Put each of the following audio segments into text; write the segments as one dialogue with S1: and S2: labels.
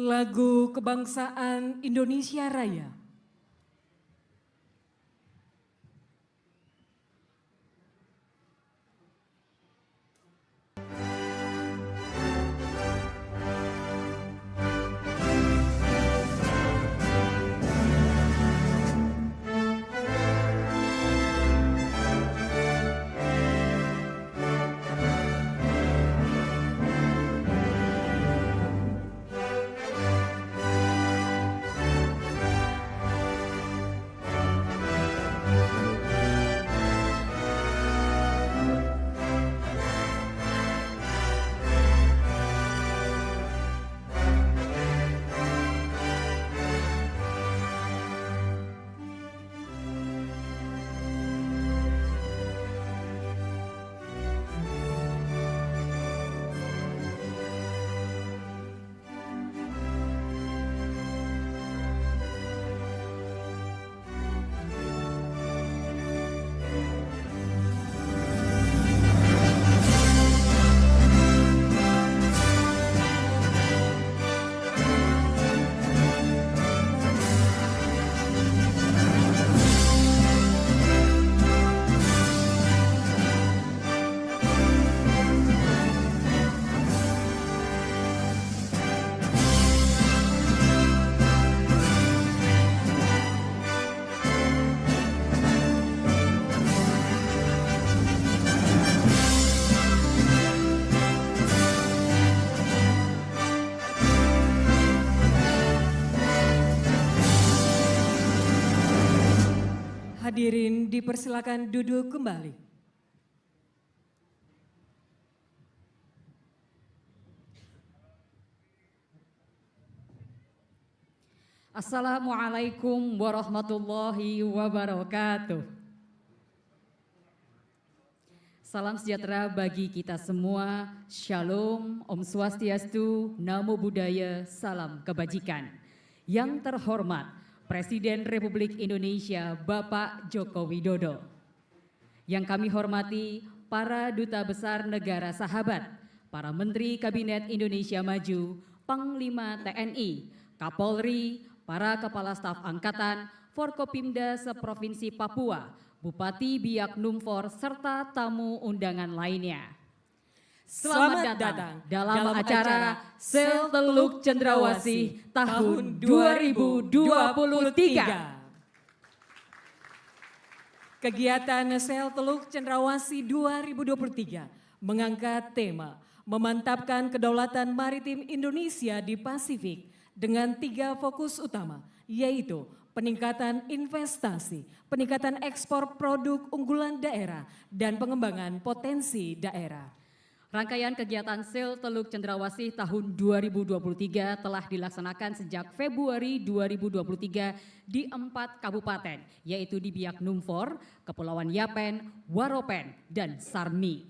S1: Lagu Kebangsaan Indonesia Raya. Hadirin dipersilakan duduk kembali.
S2: Assalamualaikum warahmatullahi wabarakatuh. Salam sejahtera bagi kita semua. Shalom, Om Swastiastu, Namo Buddhaya, salam kebajikan. Yang terhormat Presiden Republik Indonesia Bapak Joko Widodo. Yang kami hormati para duta besar negara sahabat, para Menteri Kabinet Indonesia Maju, Panglima TNI, Kapolri, para Kepala Staf Angkatan, Forkopimda Seprovinsi Papua, Bupati Biak Numfor, serta tamu undangan lainnya. Selamat datang dalam acara Sel Teluk Cendrawasih tahun 2023.
S1: Kegiatan Sel Teluk Cendrawasih 2023 mengangkat tema memantapkan kedaulatan maritim Indonesia di Pasifik dengan 3 fokus utama, yaitu peningkatan investasi, peningkatan ekspor produk unggulan daerah, dan pengembangan potensi daerah.
S2: Rangkaian kegiatan Sel Teluk Cendrawasih tahun 2023 telah dilaksanakan sejak Februari 2023 di 4 kabupaten, yaitu di Biak Numfor, Kepulauan Yapen, Waropen, dan Sarmi.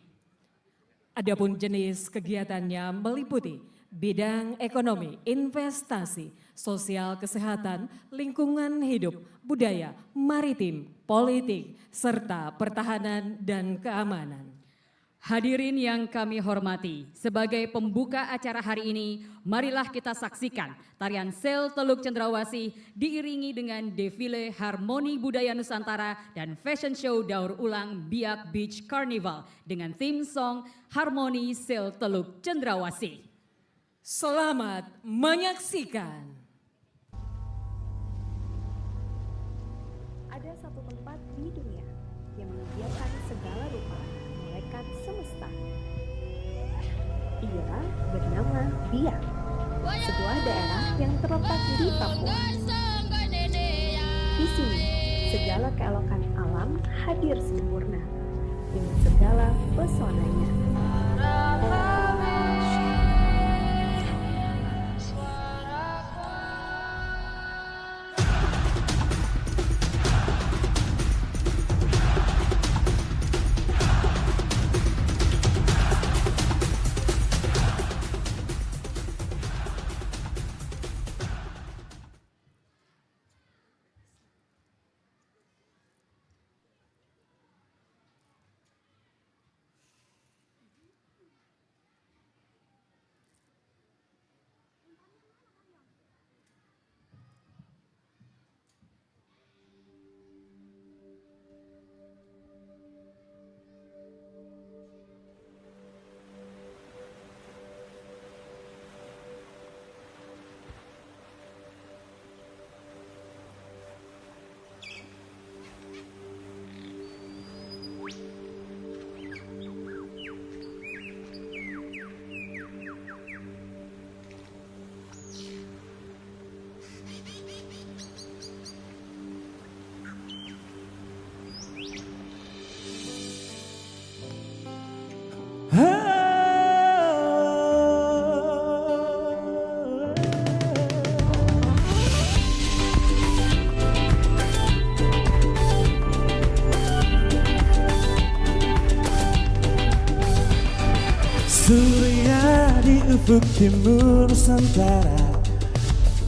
S1: Adapun jenis kegiatannya meliputi bidang ekonomi, investasi, sosial kesehatan, lingkungan hidup, budaya, maritim, politik, serta pertahanan dan keamanan.
S2: Hadirin yang kami hormati, sebagai pembuka acara hari ini, marilah kita saksikan tarian Sel Teluk Cendrawasih diiringi dengan defile harmoni budaya Nusantara dan fashion show daur ulang Biak Beach Carnival dengan theme song Harmoni Sel Teluk Cendrawasih.
S1: Selamat menyaksikan.
S3: Ada satu tempat di dunia yang menyediakan segala rupa malaikat semesta. Ia bernama Biak, sebuah daerah yang terletak di Papua. Di sini, segala keelokan alam hadir sempurna dengan segala pesonanya.
S4: Surya di ufuk timur Nusantara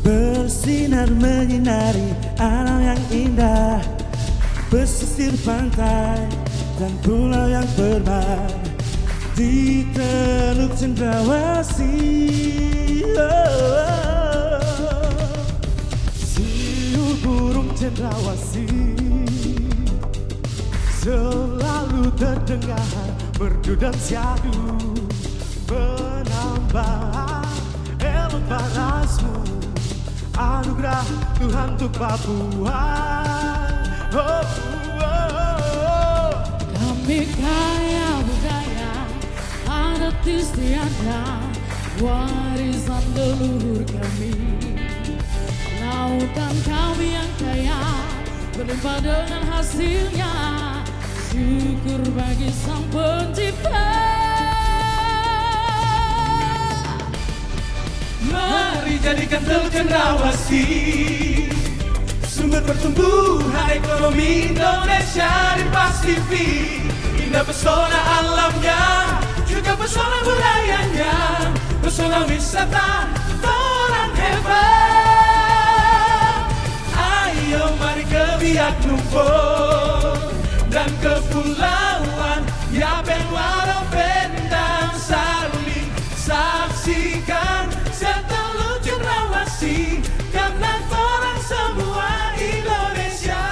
S4: bersinar menyinari alam yang indah, pesisir pantai dan pulau yang permai di Teluk Cendrawasih. Siul burung cendrawasih selalu terdengar merdu dan syahdu, menambah elok parasmu, anugerah Tuhan untuk Papua. Oh, oh, oh.
S5: Kami kaya budaya, adat istiadat, warisan leluhur kami. Lautan kami yang kaya, berlimpah dengan hasilnya. Syukur bagi Sang Pencipta.
S4: Mari jadikan Teluk Cendrawasih sumber pertumbuhan ekonomi Indonesia di Pasifik. Indah pesona alamnya, juga pesona budayanya, pesona wisata orang hebat. Ayo mari ke Biak Numfor dan kepulauan Yapen, Waropen dan Sarli. Saksikan Teluk Cendrawasih, karena orang semua Indonesia.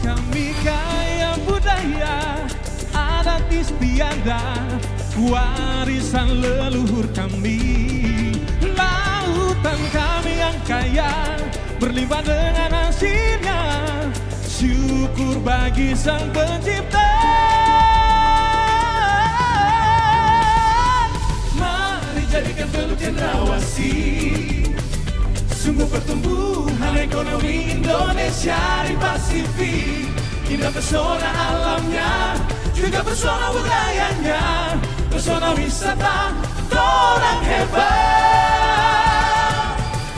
S4: Kami kaya budaya, adat istiadat, warisan leluhur kami. Lautan kami yang kaya, berlimpah dengan hasilnya. Syukur bagi Sang Pencipta. Mari jadikan Teluk Cendrawasih sumber pertumbuhan ekonomi Indonesia di Pasifik. Indah pesona alamnya, juga pesona budayanya, pesona wisata orang hebat.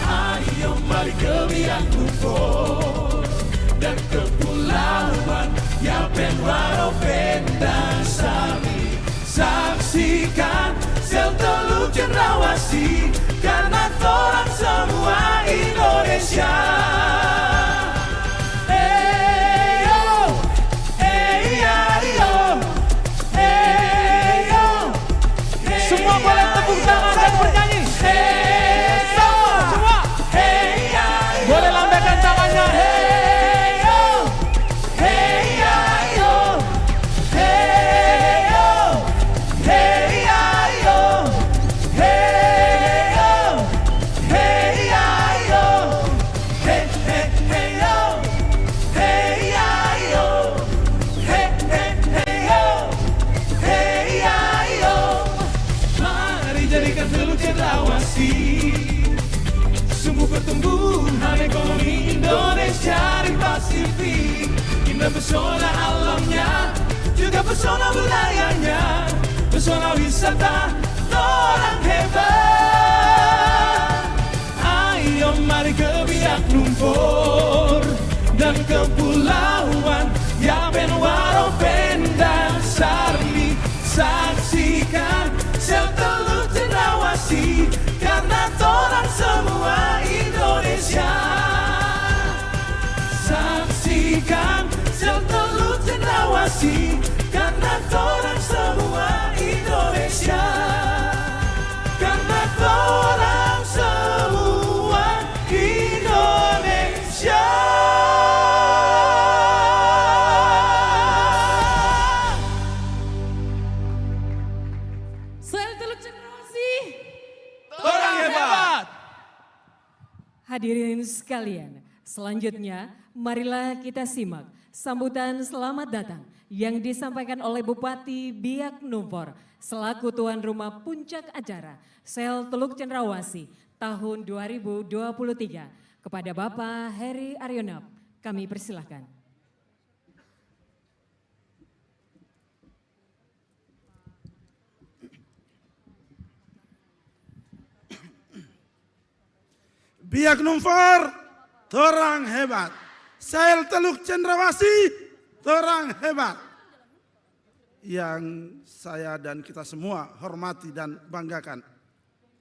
S4: Ayo mari ke Biak Numfor dan kepulauan Yapen, Waropen dan Sarli. Saksikan Teluk Cendrawasih, karena orang semua Indonesia. Semua boleh tepuk tangan dan bernyanyi. Semua. Boleh lambaikan tangannya. Sumber pertumbuhan ekonomi Indonesia di Pasifik. Indah pesona alamnya, juga pesona budayanya, pesona wisata orang hebat. Ayo mari ke Biak Numfor dan kepulauan Yapen, Waropen dan Sarli. Saksikan Teluk Cendrawasih, karena orang semua Indonesia. Saksikan Teluk Cendrawasih, karena orang semua Indonesia. Karena orang semua Indonesia.
S5: Teluk Cendrawasih.
S4: Orang hebat.
S1: Hadirin sekalian, selanjutnya marilah kita simak sambutan selamat datang yang disampaikan oleh Bupati Biak Numfor selaku tuan rumah puncak acara Sel Teluk Cendrawasih tahun 2023 kepada Bapak Heri Arionap. Kami persilahkan.
S6: Biak Numfor, torang hebat. Sel Teluk Cendrawasih, torang hebat. Yang saya dan kita semua hormati dan banggakan,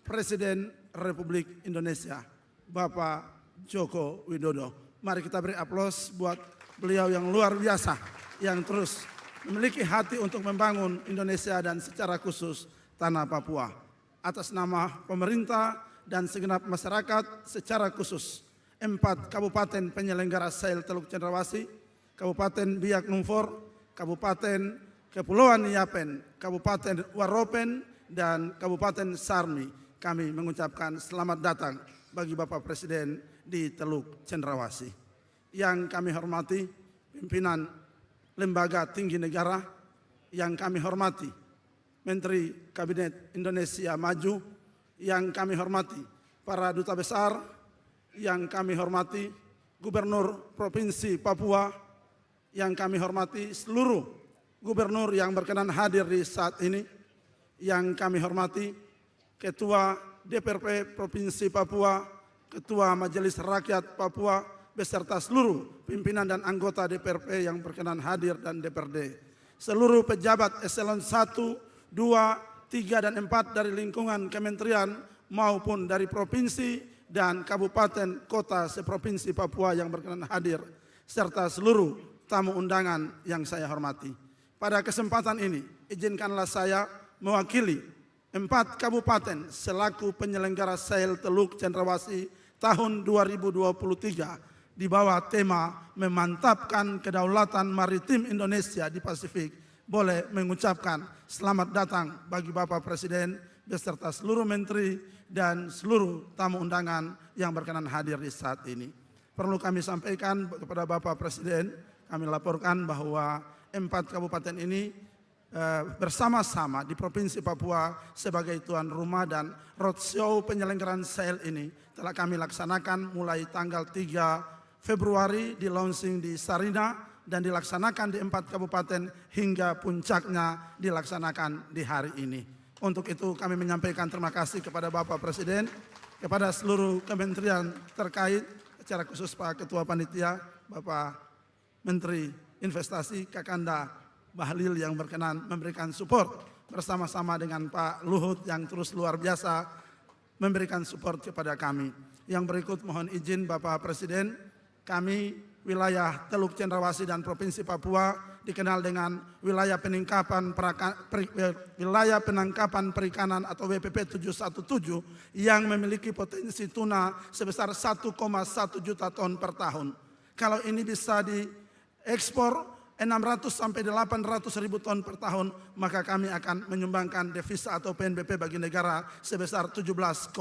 S6: Presiden Republik Indonesia, Bapak Joko Widodo. Mari kita beri aplaus buat beliau yang luar biasa, yang terus memiliki hati untuk membangun Indonesia dan secara khusus tanah Papua. Atas nama pemerintah dan segenap masyarakat secara khusus 4 kabupaten penyelenggara Sel Teluk Cendrawasih, Kabupaten Biak Numfor, Kabupaten Kepulauan Yapen, Kabupaten Waropen, dan Kabupaten Sarmi, kami mengucapkan selamat datang bagi Bapak Presiden di Teluk Cendrawasih. Yang kami hormati pimpinan lembaga tinggi negara, yang kami hormati Menteri Kabinet Indonesia Maju, yang kami hormati para duta besar, yang kami hormati Gubernur Provinsi Papua, yang kami hormati seluruh gubernur yang berkenan hadir di saat ini, yang kami hormati Ketua DPRD Provinsi Papua, Ketua Majelis Rakyat Papua, beserta seluruh pimpinan dan anggota DPRD yang berkenan hadir dan DPRD, seluruh pejabat eselon 1, 2, 3, dan 4 dari lingkungan kementerian maupun dari provinsi dan kabupaten kota seprovinsi Papua yang berkenan hadir, serta seluruh tamu undangan yang saya hormati. Pada kesempatan ini, izinkanlah saya mewakili 4 kabupaten selaku penyelenggara Sel Teluk Cendrawasih tahun 2023 di bawah tema memantapkan kedaulatan maritim Indonesia di Pasifik, boleh mengucapkan selamat datang bagi Bapak Presiden beserta seluruh menteri dan seluruh tamu undangan yang berkenan hadir di saat ini. Perlu kami sampaikan kepada Bapak Presiden, kami laporkan bahwa 4 kabupaten ini bersama-sama di Provinsi Papua sebagai tuan rumah, dan roadshow penyelenggaraan Sel ini telah kami laksanakan mulai tanggal 3 Februari di launching di Sarina dan dilaksanakan di 4 kabupaten hingga puncaknya dilaksanakan di hari ini. Untuk itu kami menyampaikan terima kasih kepada Bapak Presiden, kepada seluruh kementerian terkait, secara khusus Pak Ketua Panitia, Bapak Menteri Investasi Kakanda Bahlil yang berkenan memberikan support bersama-sama dengan Pak Luhut yang terus luar biasa memberikan support kepada kami. Yang berikut mohon izin Bapak Presiden, kami wilayah Teluk Cendrawasih dan Provinsi Papua dikenal dengan wilayah penangkapan perikanan atau WPP 717 yang memiliki potensi tuna sebesar 1,1 juta ton per tahun. Kalau ini bisa ekspor 600 sampai 800 ribu ton per tahun, maka kami akan menyumbangkan devisa atau PNBP bagi negara sebesar 17,5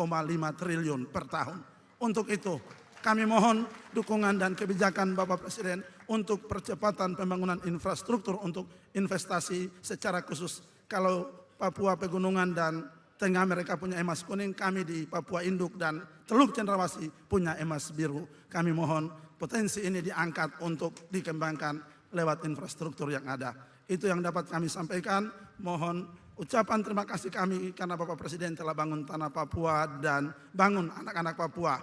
S6: triliun per tahun. Untuk itu, kami mohon dukungan dan kebijakan Bapak Presiden untuk percepatan pembangunan infrastruktur untuk investasi secara khusus. Kalau Papua Pegunungan dan Tengah mereka punya emas kuning, kami di Papua Induk dan Teluk Cendrawasih punya emas biru. Kami mohon potensi ini diangkat untuk dikembangkan lewat infrastruktur yang ada. Itu yang dapat kami sampaikan. Mohon ucapan terima kasih kami karena Bapak Presiden telah bangun tanah Papua dan bangun anak-anak Papua.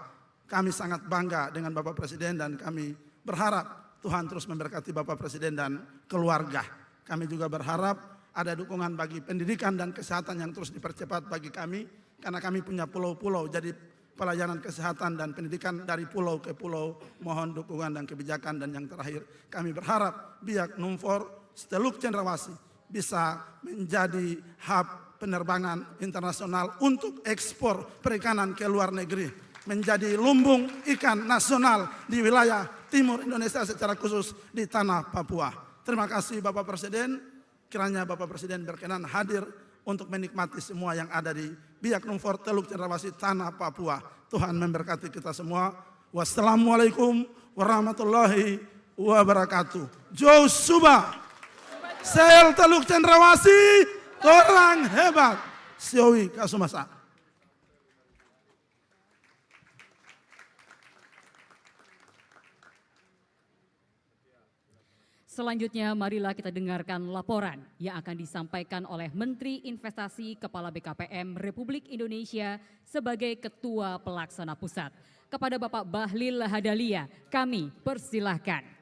S6: Kami sangat bangga dengan Bapak Presiden dan kami berharap Tuhan terus memberkati Bapak Presiden dan keluarga. Kami juga berharap ada dukungan bagi pendidikan dan kesehatan yang terus dipercepat bagi kami, karena kami punya pulau-pulau, jadi pelayanan kesehatan dan pendidikan dari pulau ke pulau, mohon dukungan dan kebijakan. Dan yang terakhir, kami berharap Biak Numfor Teluk Cendrawasih bisa menjadi hub penerbangan internasional untuk ekspor perikanan ke luar negeri, menjadi lumbung ikan nasional di wilayah timur Indonesia secara khusus di tanah Papua. Terima kasih Bapak Presiden. Kiranya Bapak Presiden berkenan hadir untuk menikmati semua yang ada di Biak Numfor Teluk Cendrawasih tanah Papua. Tuhan memberkati kita semua. Wassalamualaikum warahmatullahi wabarakatuh. Jauh Suba, Sel Teluk Cendrawasih, orang hebat. Siowi Kasumasa.
S2: Selanjutnya marilah kita dengarkan laporan yang akan disampaikan oleh Menteri Investasi Kepala BKPM Republik Indonesia sebagai Ketua Pelaksana Pusat. kepada Bapak Bahlil Lahadalia. Kami persilahkan.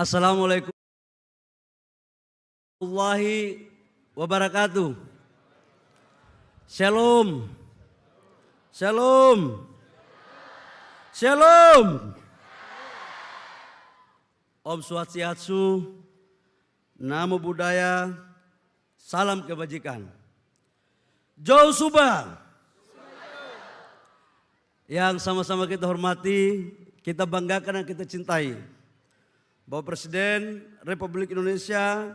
S7: Assalamualaikum warahmatullahi wabarakatuh. Shalom. Shalom. Shalom. Om Swastiastu, Namo Buddhaya, salam kebajikan. Jauh Subah. Yang sama-sama kita hormati, kita banggakan dan kita cintai. Bapak Presiden Republik Indonesia,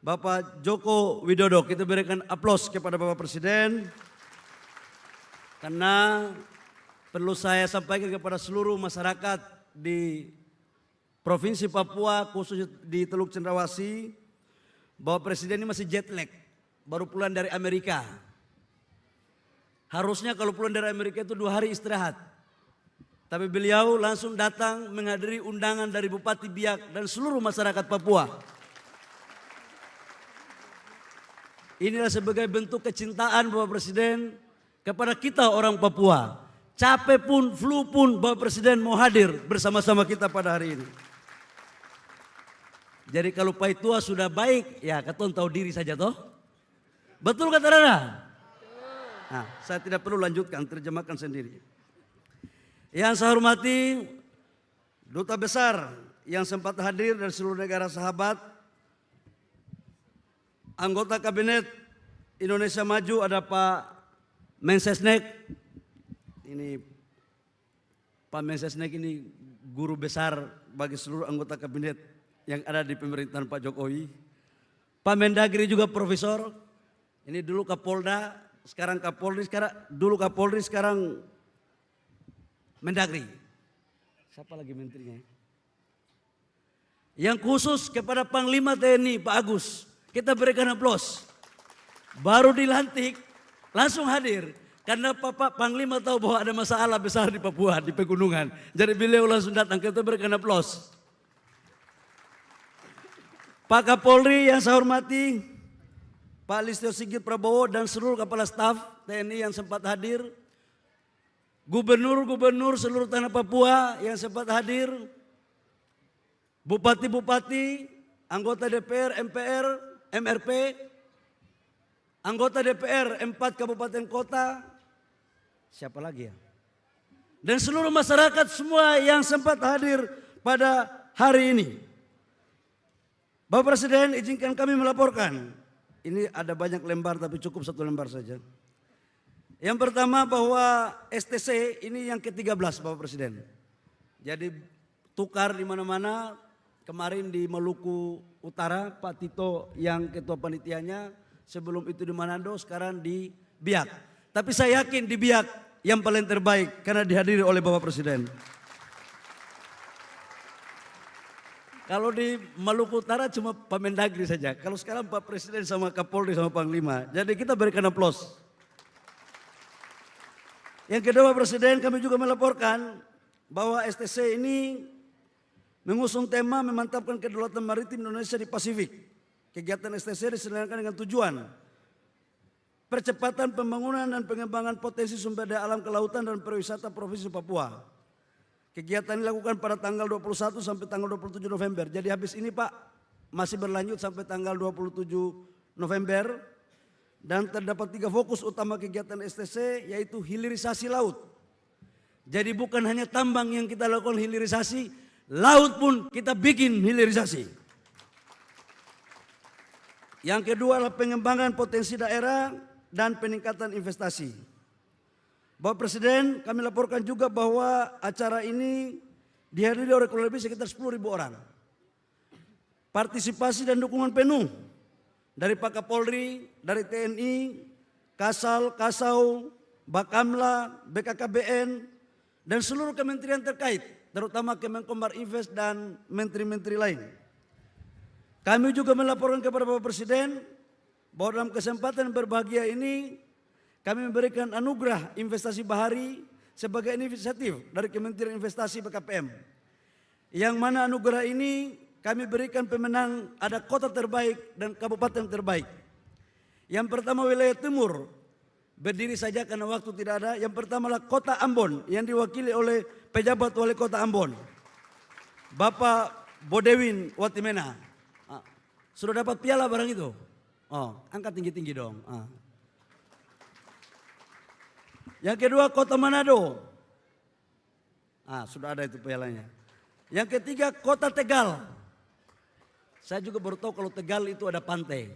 S7: Bapak Joko Widodo. Kita berikan aplaus kepada Bapak Presiden. Karena perlu saya sampaikan kepada seluruh masyarakat di Provinsi Papua, khususnya di Teluk Cendrawasih, bahwa Presiden ini masih jet lag, baru pulang dari Amerika. Harusnya kalau pulang dari Amerika itu 2 hari istirahat. Tapi beliau langsung datang menghadiri undangan dari Bupati Biak dan seluruh masyarakat Papua. Inilah sebagai bentuk kecintaan Bapak Presiden kepada kita orang Papua. Capek pun, flu pun Bapak Presiden mau hadir bersama-sama kita pada hari ini. Jadi kalau Paitua sudah baik, ya keton tahu diri saja toh. Betul kata Rana? Nah, saya tidak perlu lanjutkan, terjemahkan sendiri. Yang saya hormati Duta Besar yang sempat hadir dari seluruh negara sahabat, anggota Kabinet Indonesia Maju ada Pak Mensesnek. Ini Pak Mensesnek ini guru besar bagi seluruh anggota Kabinet yang ada di pemerintahan Pak Jokowi. Pak Mendagri juga profesor. Ini dulu Kapolda, sekarang Kapolri, dulu Kapolri, sekarang Mendagri. Siapa lagi menterinya? Yang khusus kepada Panglima TNI Pak Agus, kita berikan aplaus. Baru dilantik, langsung hadir. Karena Bapak Panglima tahu bahwa ada masalah besar di Papua, di pegunungan. Jadi beliau langsung datang, kita berikan aplaus. Pak Kapolri yang saya hormati, Pak Listio Sigit Prabowo dan seluruh kepala staf TNI yang sempat hadir. Gubernur-gubernur seluruh tanah Papua yang sempat hadir, bupati-bupati, anggota DPR, MPR, MRP, anggota DPR 4 kabupaten kota, siapa lagi ya? Dan seluruh masyarakat semua yang sempat hadir pada hari ini. Bapak Presiden, izinkan kami melaporkan. Ini ada banyak lembar tapi cukup 1 lembar saja. Yang pertama bahwa STC ini yang ke-13 Bapak Presiden. Jadi tukar di mana-mana. Kemarin di Maluku Utara Pak Tito yang ketua panitianya. Sebelum itu di Manado, sekarang di Biak. Tapi saya yakin di Biak yang paling terbaik karena dihadiri oleh Bapak Presiden. Kalau di Maluku Utara cuma Pak Mendagri saja. Kalau sekarang Pak Presiden sama Kapolri sama Panglima. Jadi kita berikan aplaus. Yang kedua Presiden, kami juga melaporkan bahwa STC ini mengusung tema memantapkan kedaulatan maritim Indonesia di Pasifik. Kegiatan STC diselenggarakan dengan tujuan percepatan pembangunan dan pengembangan potensi sumber daya alam kelautan dan pariwisata Provinsi Papua. Kegiatan dilakukan pada tanggal 21 sampai tanggal 27 November. Jadi habis ini Pak masih berlanjut sampai tanggal 27 November. Dan terdapat 3 fokus utama kegiatan STC yaitu hilirisasi laut. Jadi bukan hanya tambang yang kita lakukan hilirisasi, laut pun kita bikin hilirisasi. Yang kedua adalah pengembangan potensi daerah dan peningkatan investasi. Bapak Presiden, kami laporkan juga bahwa acara ini dihadiri oleh kurang lebih sekitar 10.000 orang. Partisipasi dan dukungan penuh dari Pak Kapolri, dari TNI, Kasal, Kasau, Bakamla, BKKBN, dan seluruh kementerian terkait, terutama Kemenkomar Invest dan menteri-menteri lain. Kami juga melaporkan kepada Bapak Presiden bahwa dalam kesempatan berbahagia ini kami memberikan anugerah investasi bahari sebagai inisiatif dari Kementerian Investasi BKPM. Yang mana anugerah ini kami berikan pemenang ada kota terbaik dan kabupaten terbaik. Yang pertama wilayah timur, berdiri saja karena waktu tidak ada. Yang pertama adalah kota Ambon yang diwakili oleh pejabat wali kota Ambon, Bapak Bodewin Watimena. Sudah dapat piala barang itu? Oh, angkat tinggi-tinggi dong. Yang kedua kota Manado. Sudah ada itu pialanya. Yang ketiga kota Tegal. Saya juga baru tahu kalau Tegal itu ada pantai.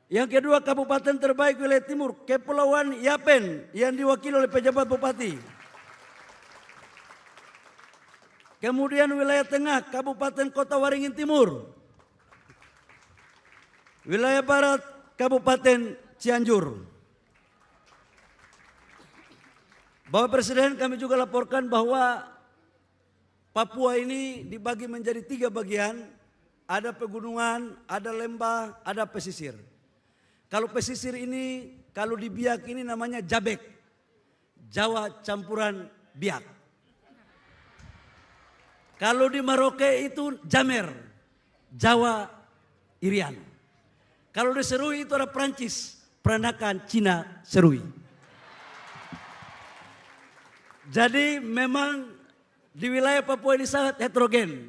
S7: Yang kedua kabupaten terbaik wilayah timur, Kepulauan Yapen yang diwakili oleh pejabat bupati. Kemudian wilayah tengah, Kabupaten Kota Waringin Timur. Wilayah barat, Kabupaten Cianjur. Bapak Presiden, kami juga laporkan bahwa Papua ini dibagi menjadi 3 bagian. Ada pegunungan, ada lembah, ada pesisir. Kalau pesisir ini, kalau di Biak ini namanya Jabek. Jawa campuran Biak. Kalau di Merauke itu Jamer, Jawa Irian. Kalau di Serui itu ada Prancis, peranakan Cina Serui. Jadi memang di wilayah Papua ini sangat heterogen.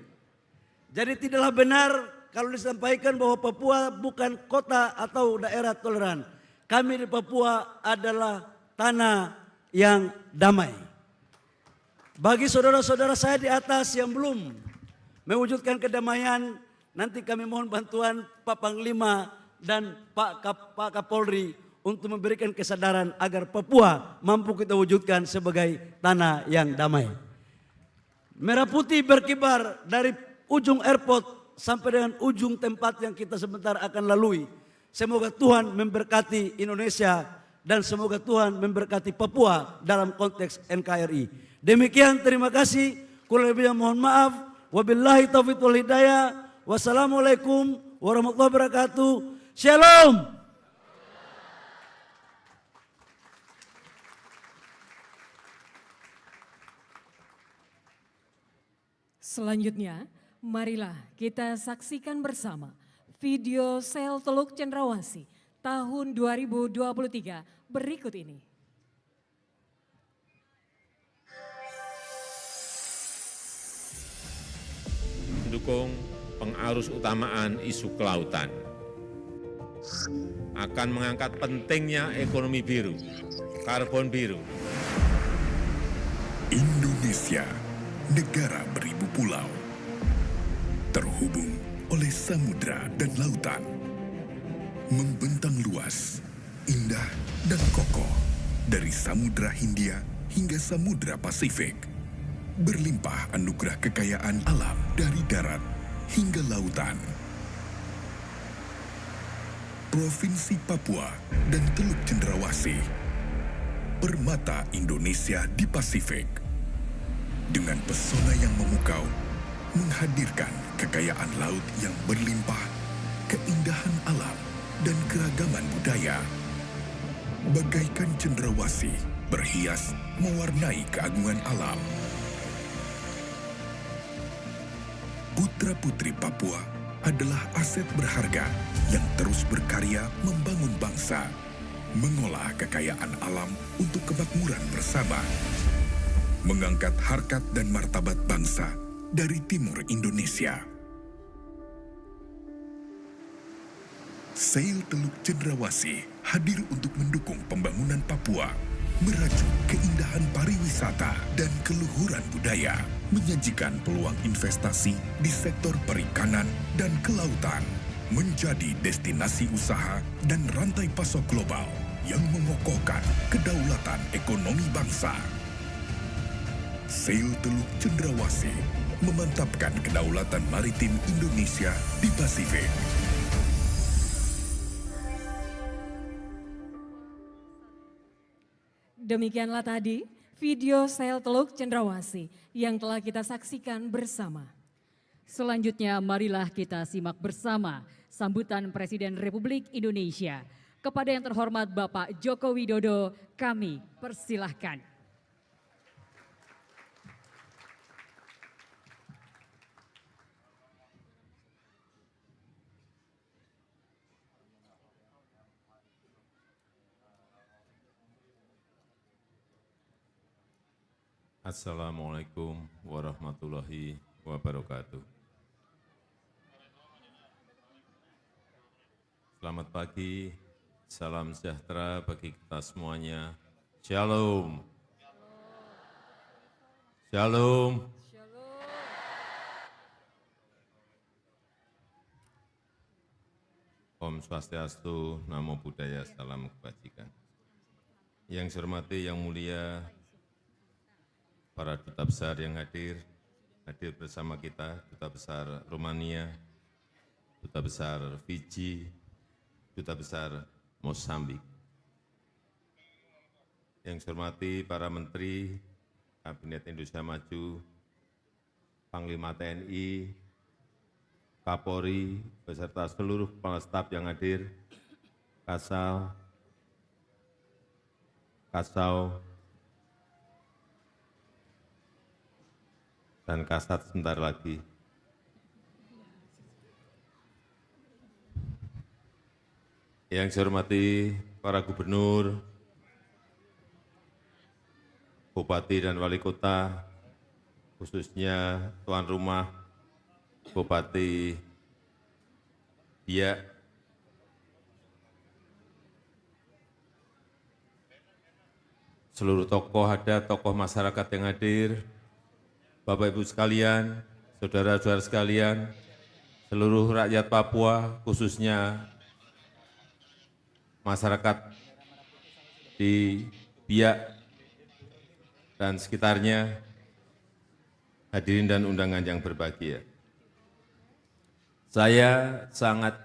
S7: Jadi tidaklah benar kalau disampaikan bahwa Papua bukan kota atau daerah toleran. Kami di Papua adalah tanah yang damai. Bagi saudara-saudara saya di atas yang belum mewujudkan kedamaian, nanti kami mohon bantuan Pak Panglima dan Pak Kapolri untuk memberikan kesadaran agar Papua mampu kita wujudkan sebagai tanah yang damai. Merah putih berkibar dari ujung airport sampai dengan ujung tempat yang kita sebentar akan lalui. Semoga Tuhan memberkati Indonesia dan semoga Tuhan memberkati Papua dalam konteks NKRI. Demikian, terima kasih. Kurang lebihnya mohon maaf. Wabillahi taufiq wal hidayah. Wassalamualaikum warahmatullahi wabarakatuh. Shalom.
S1: Selanjutnya, marilah kita saksikan bersama video Sel Teluk Cendrawasih tahun 2023 berikut ini.
S8: Mendukung pengarus utamaan isu kelautan, akan mengangkat pentingnya ekonomi biru, karbon biru.
S9: Indonesia, negara beribu pulau, terhubung oleh samudra dan lautan, membentang luas, indah dan kokoh dari Samudra Hindia hingga Samudra Pasifik. Berlimpah anugerah kekayaan alam dari darat hingga lautan. Provinsi Papua dan Teluk Cendrawasih, permata Indonesia di Pasifik. Dengan pesona yang memukau, menghadirkan kekayaan laut yang berlimpah, keindahan alam, dan keragaman budaya. Bagaikan cendrawasih berhias mewarnai keagungan alam. Putra-putri Papua adalah aset berharga yang terus berkarya membangun bangsa, mengolah kekayaan alam untuk kemakmuran bersama, mengangkat harkat dan martabat bangsa dari timur Indonesia. Sail Teluk Cendrawasih hadir untuk mendukung pembangunan Papua, merajut keindahan pariwisata dan keluhuran budaya, menyajikan peluang investasi di sektor perikanan dan kelautan, menjadi destinasi usaha dan rantai pasok global yang mengokohkan kedaulatan ekonomi bangsa. Sail Teluk Cendrawasih memantapkan kedaulatan maritim Indonesia di Pasifik.
S1: Demikianlah tadi video Sel Teluk Cendrawasih yang telah kita saksikan bersama.
S2: Selanjutnya marilah kita simak bersama sambutan Presiden Republik Indonesia. Kepada yang terhormat Bapak Joko Widodo, kami persilahkan.
S8: Assalamualaikum warahmatullahi wabarakatuh. Selamat pagi, salam sejahtera bagi kita semuanya. Shalom. Shalom. Om Swastiastu, Namo Buddhaya, salam kebajikan. Yang saya hormati, yang mulia, para duta besar yang hadir bersama kita, Duta Besar Romania, Duta Besar Fiji, Duta Besar Mozambik. Yang saya hormati para Menteri, Kabinet Indonesia Maju, Panglima TNI, Kapolri, beserta seluruh kepala staf yang hadir, Kasau, dan Kasat sebentar lagi. Yang saya hormati para gubernur, bupati dan wali kota, khususnya tuan rumah Bupati Biak, seluruh tokoh masyarakat yang hadir, Bapak Ibu sekalian, saudara-saudara sekalian, seluruh rakyat Papua, khususnya masyarakat di Biak dan sekitarnya, hadirin dan undangan yang berbahagia. Saya sangat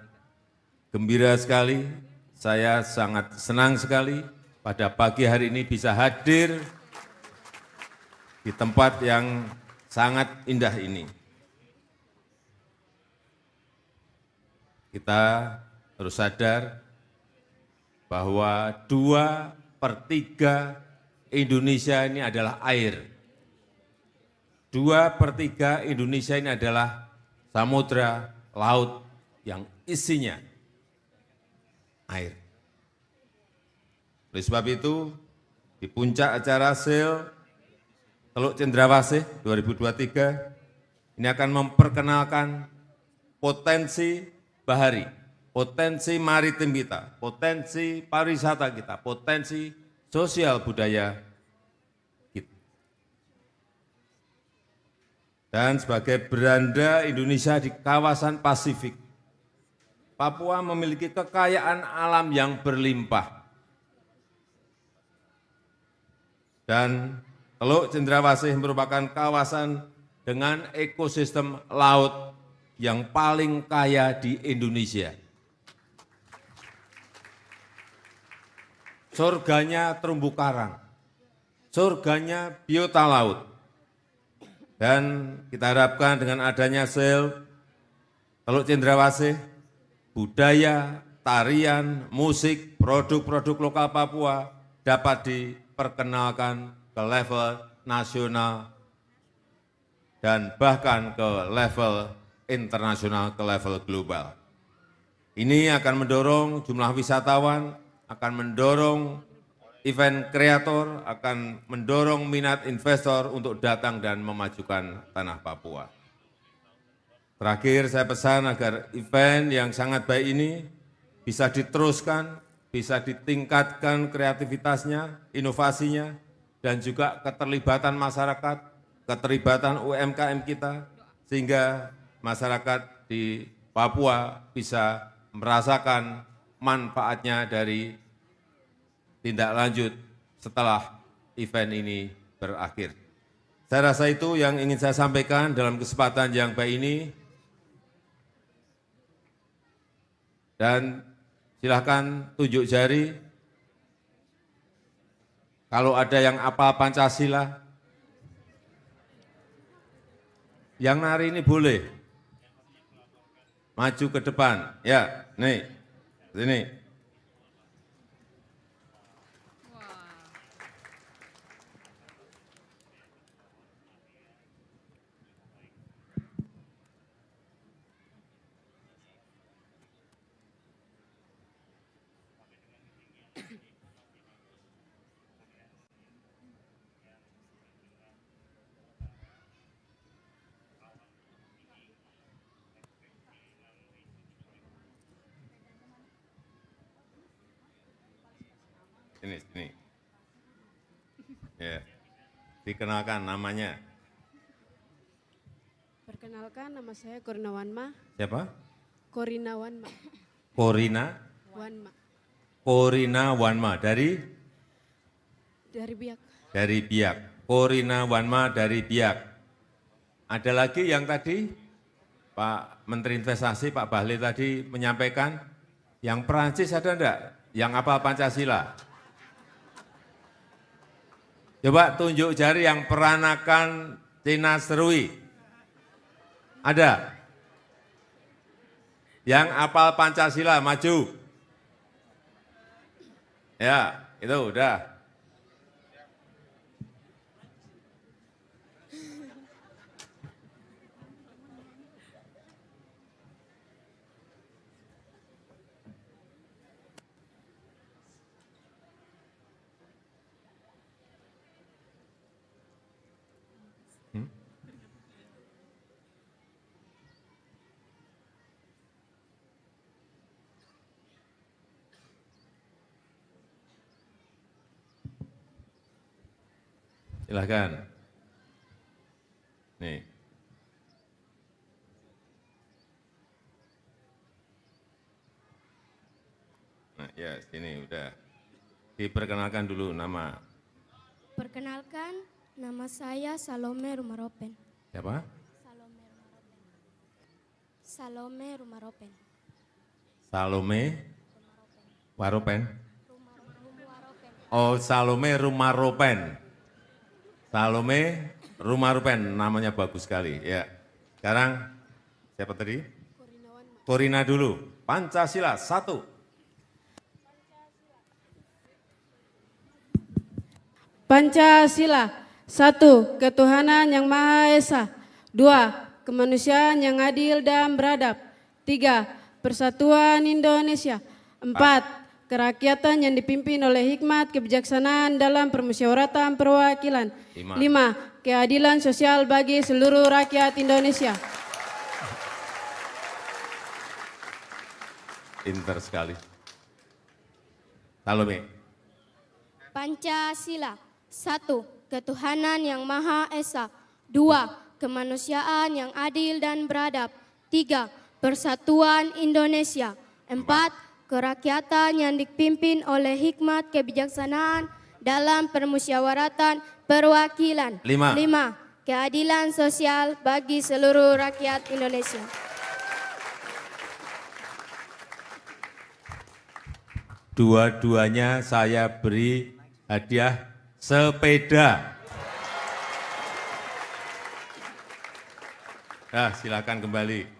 S8: gembira sekali, saya sangat senang sekali pada pagi hari ini bisa hadir di tempat yang sangat indah ini. Kita harus sadar bahwa 2/3 Indonesia ini adalah air. 2/3 Indonesia ini adalah samudra, laut yang isinya air. Oleh sebab itu, di puncak acara SEL Teluk Cendrawasih 2023 ini akan memperkenalkan potensi bahari, potensi maritim kita, potensi pariwisata kita, potensi sosial budaya kita. Dan sebagai beranda Indonesia di kawasan Pasifik, Papua memiliki kekayaan alam yang berlimpah. Dan Teluk Cendrawasih merupakan kawasan dengan ekosistem laut yang paling kaya di Indonesia. Surganya terumbu karang, surganya biota laut. Dan kita harapkan dengan adanya SEL Teluk Cendrawasih, budaya, tarian, musik, produk-produk lokal Papua dapat diperkenalkan ke level nasional dan bahkan ke level internasional, ke level global. Ini akan mendorong jumlah wisatawan, akan mendorong event kreator, akan mendorong minat investor untuk datang dan memajukan tanah Papua. Terakhir saya pesan agar event yang sangat baik ini bisa diteruskan, bisa ditingkatkan kreativitasnya, inovasinya, dan juga keterlibatan masyarakat, keterlibatan UMKM kita, sehingga masyarakat di Papua bisa merasakan manfaatnya dari tindak lanjut setelah event ini berakhir. Saya rasa itu yang ingin saya sampaikan dalam kesempatan yang baik ini. Dan silakan tunjuk jari kalau ada yang apal Pancasila. Yang nari ini boleh, Maju ke depan. Ya, nih. Sini. Sini. Ya. Dikenalkan namanya.
S10: Perkenalkan, nama saya Korina Wanma.
S8: Siapa?
S10: Korina Wanma.
S8: Korina Wanma dari
S10: Biak.
S8: Dari Biak. Korina Wanma dari Biak. Ada lagi yang tadi Pak Menteri Investasi Pak Bahlil tadi menyampaikan, yang Perancis ada enggak? Yang hafal Pancasila? Coba tunjuk jari yang peranakan Cina Serui. Ada? Yang hafal Pancasila maju. Ya, itu udah. Silahkan. Nih. Nah, ya sini udah. Diperkenalkan dulu nama.
S11: Perkenalkan, nama saya Salome Rumaropen.
S8: Siapa?
S11: Salome Rumaropen.
S8: Salome Waropen. Oh, Salome Rumaropen. Salome Rumaropen, namanya bagus sekali. Ya. Sekarang siapa tadi? Korina dulu. Pancasila 1.
S10: Pancasila 1. Ketuhanan yang Maha Esa. 2. Kemanusiaan yang adil dan beradab. 3. Persatuan Indonesia. 4. Kerakyatan yang dipimpin oleh hikmat kebijaksanaan dalam permusyawaratan perwakilan. 5. Keadilan sosial bagi seluruh rakyat Indonesia.
S8: Pinter sekali. Salome.
S11: Pancasila 1. Ketuhanan yang Maha Esa. 2. Kemanusiaan yang adil dan beradab. 3. Persatuan Indonesia. 4. Kerakyatan yang dipimpin oleh hikmat kebijaksanaan dalam permusyawaratan perwakilan. 5. Keadilan sosial bagi seluruh rakyat Indonesia.
S8: Dua-duanya saya beri hadiah sepeda. Nah, silakan kembali.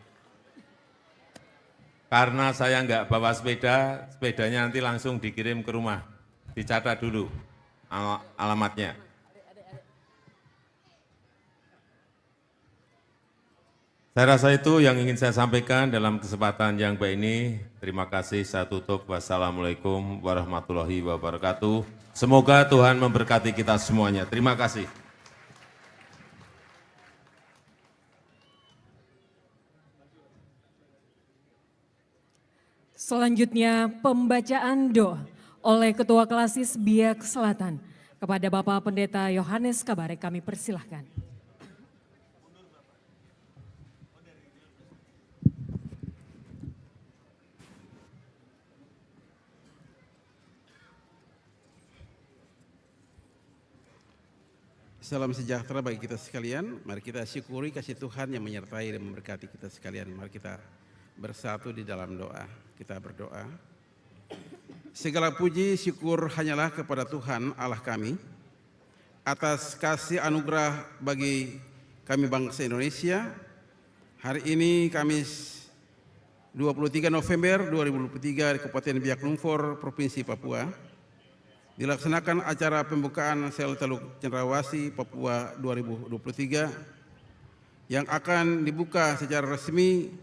S8: Karena saya nggak bawa sepeda, sepedanya nanti langsung dikirim ke rumah. Dicatat dulu alamatnya. Saya rasa itu yang ingin saya sampaikan dalam kesempatan yang baik ini. Terima kasih, saya tutup. Wassalamualaikum warahmatullahi wabarakatuh. Semoga Tuhan memberkati kita semuanya. Terima kasih.
S1: Selanjutnya pembacaan doa oleh Ketua Klasis Biak Selatan. Kepada Bapak Pendeta Yohanes Kabarek kami persilahkan.
S12: Salam sejahtera bagi kita sekalian. Mari kita syukuri kasih Tuhan yang menyertai dan memberkati kita sekalian. Mari kita bersatu di dalam doa. Kita berdoa. Segala puji syukur hanyalah kepada Tuhan Allah kami atas kasih anugerah bagi kami bangsa Indonesia. Hari ini Kamis 23 November 2023 di Kabupaten Biak Numfor, Provinsi Papua, dilaksanakan acara pembukaan sel Teluk Cendrawasih Papua 2023 yang akan dibuka secara resmi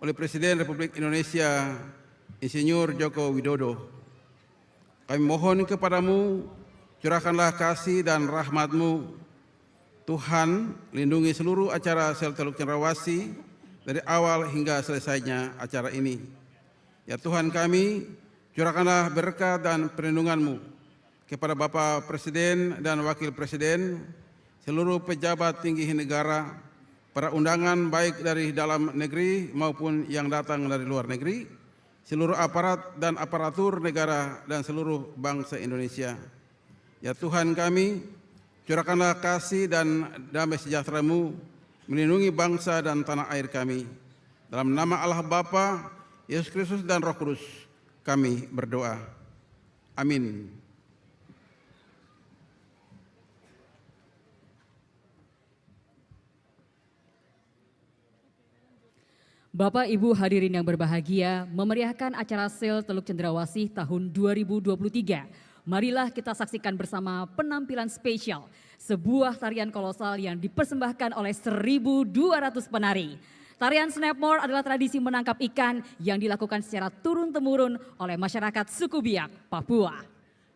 S12: oleh Presiden Republik Indonesia Insinyur Joko Widodo. Kami mohon kepadamu, curahkanlah kasih dan rahmat-Mu. Tuhan, lindungi seluruh acara sel Teluk Cendrawasih dari awal hingga selesainya acara ini. Ya Tuhan kami, curahkanlah berkat dan perlindungan-Mu kepada Bapak Presiden dan Wakil Presiden, seluruh pejabat tinggi negara, para undangan baik dari dalam negeri maupun yang datang dari luar negeri, seluruh aparat dan aparatur negara dan seluruh bangsa Indonesia. Ya Tuhan kami, curahkanlah kasih dan damai sejahtera-Mu, melindungi bangsa dan tanah air kami. Dalam nama Allah Bapa, Yesus Kristus dan Roh Kudus, kami berdoa. Amin.
S2: Bapak Ibu hadirin yang berbahagia, memeriahkan acara sel Teluk Cendrawasih tahun 2023. Marilah kita saksikan bersama penampilan spesial, sebuah tarian kolosal yang dipersembahkan oleh 1.200 penari. Tarian Snapmore adalah tradisi menangkap ikan yang dilakukan secara turun-temurun oleh masyarakat suku Biak, Papua.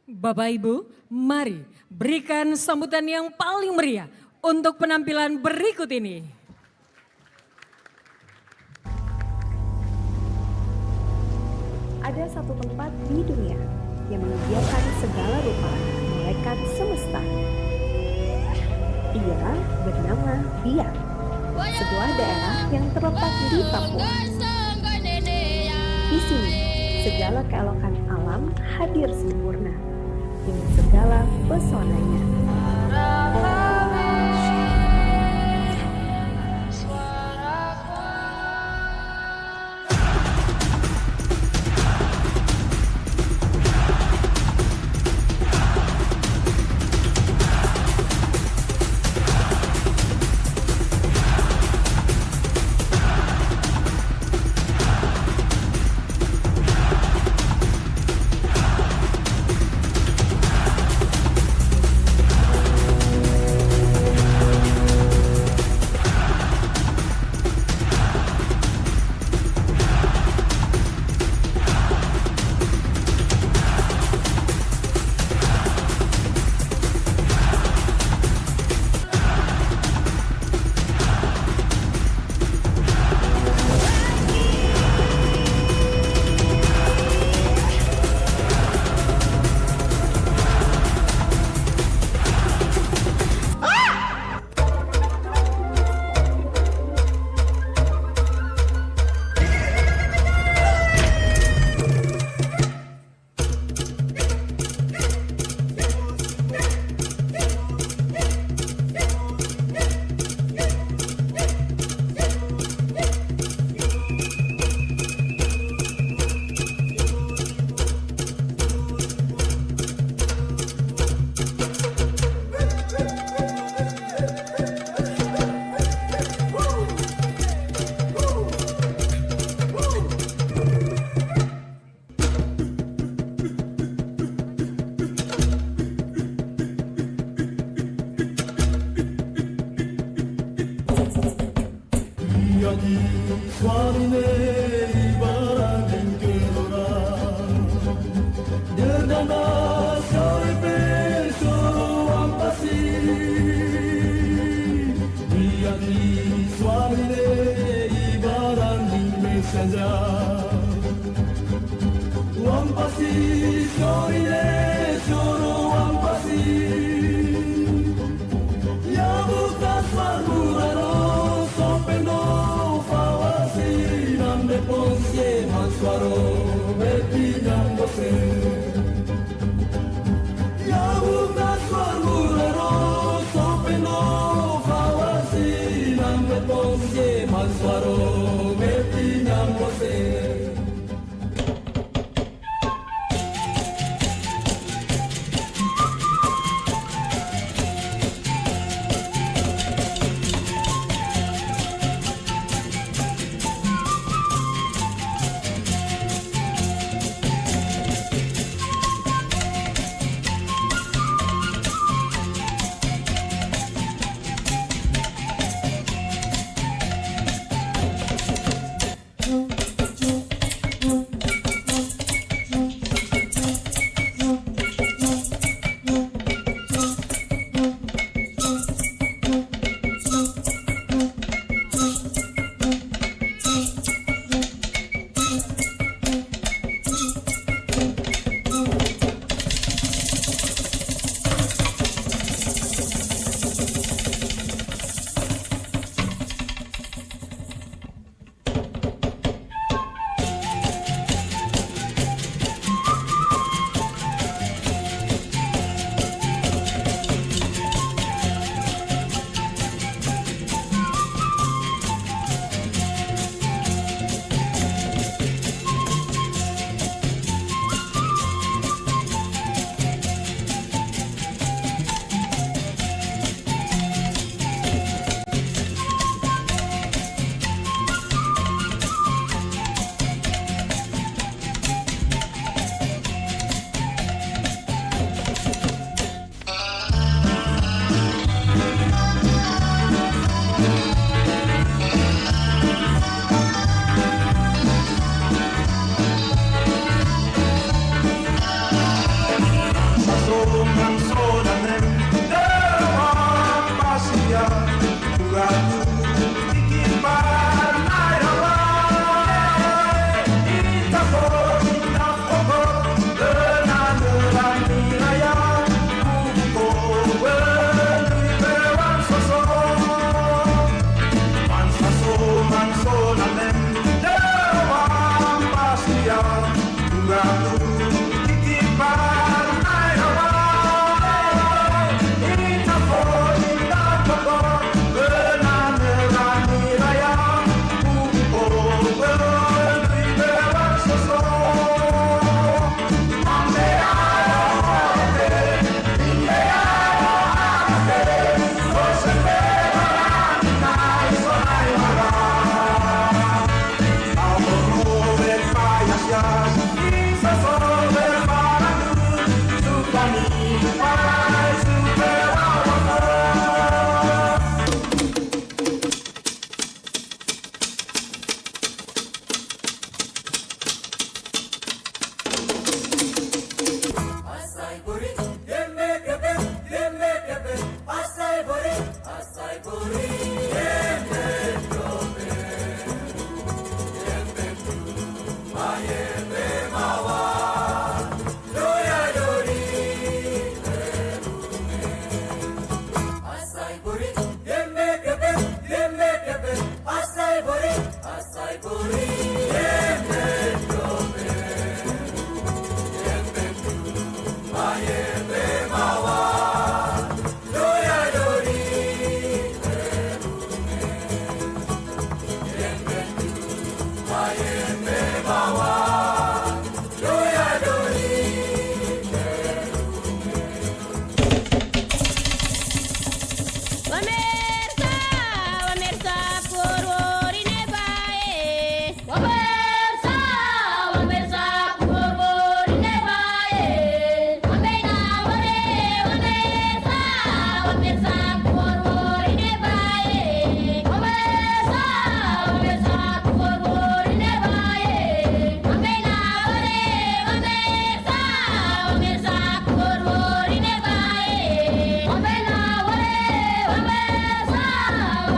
S1: Bapak Ibu, mari berikan sambutan yang paling meriah untuk penampilan berikut ini.
S3: Ada satu tempat di dunia yang menyediakan segala rupa malaikat semesta. Ia bernama Biak, sebuah daerah yang terletak di Papua. Di sini, segala keelokan alam hadir sempurna dengan segala pesonanya.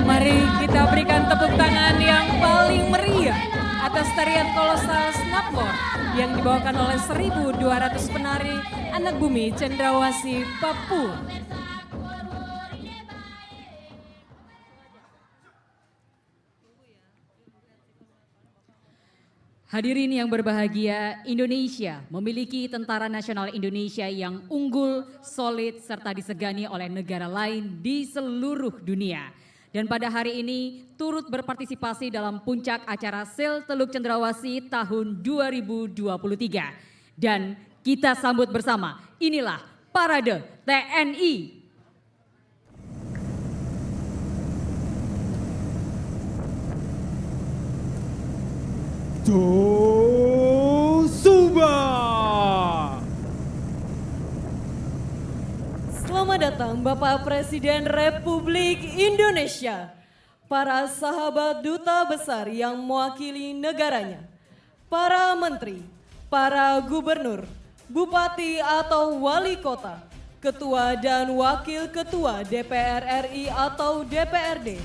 S1: Mari kita berikan tepuk tangan yang paling meriah atas tarian kolosal Snapmore yang dibawakan oleh 1.200 penari anak bumi Cendrawasih, Papua.
S2: Hadirin yang berbahagia, Indonesia memiliki Tentara Nasional Indonesia yang unggul, solid, serta disegani oleh negara lain di seluruh dunia. Dan pada hari ini turut berpartisipasi dalam puncak acara Sel Teluk Cendrawasih tahun 2023. Dan kita sambut bersama, inilah Parade TNI.
S4: Josuba.
S1: Selamat datang Bapak Presiden Republik Indonesia, para sahabat duta besar yang mewakili negaranya, para menteri, para gubernur, bupati atau wali kota, ketua dan wakil ketua DPR RI atau DPRD,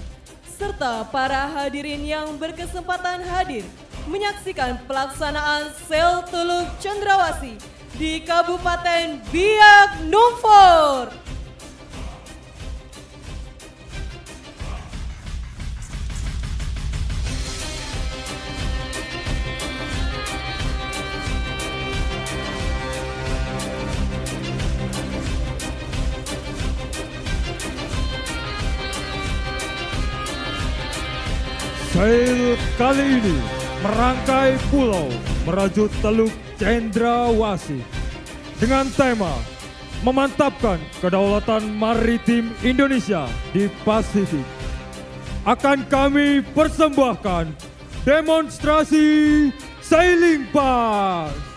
S1: serta para hadirin yang berkesempatan hadir menyaksikan pelaksanaan Sel Teluk Cendrawasih di Kabupaten Biak Numfor.
S4: Sel kali ini merangkai pulau merajut Teluk Cendrawasih dengan tema memantapkan kedaulatan maritim Indonesia di Pasifik. Akan kami persembahkan demonstrasi sailing pass.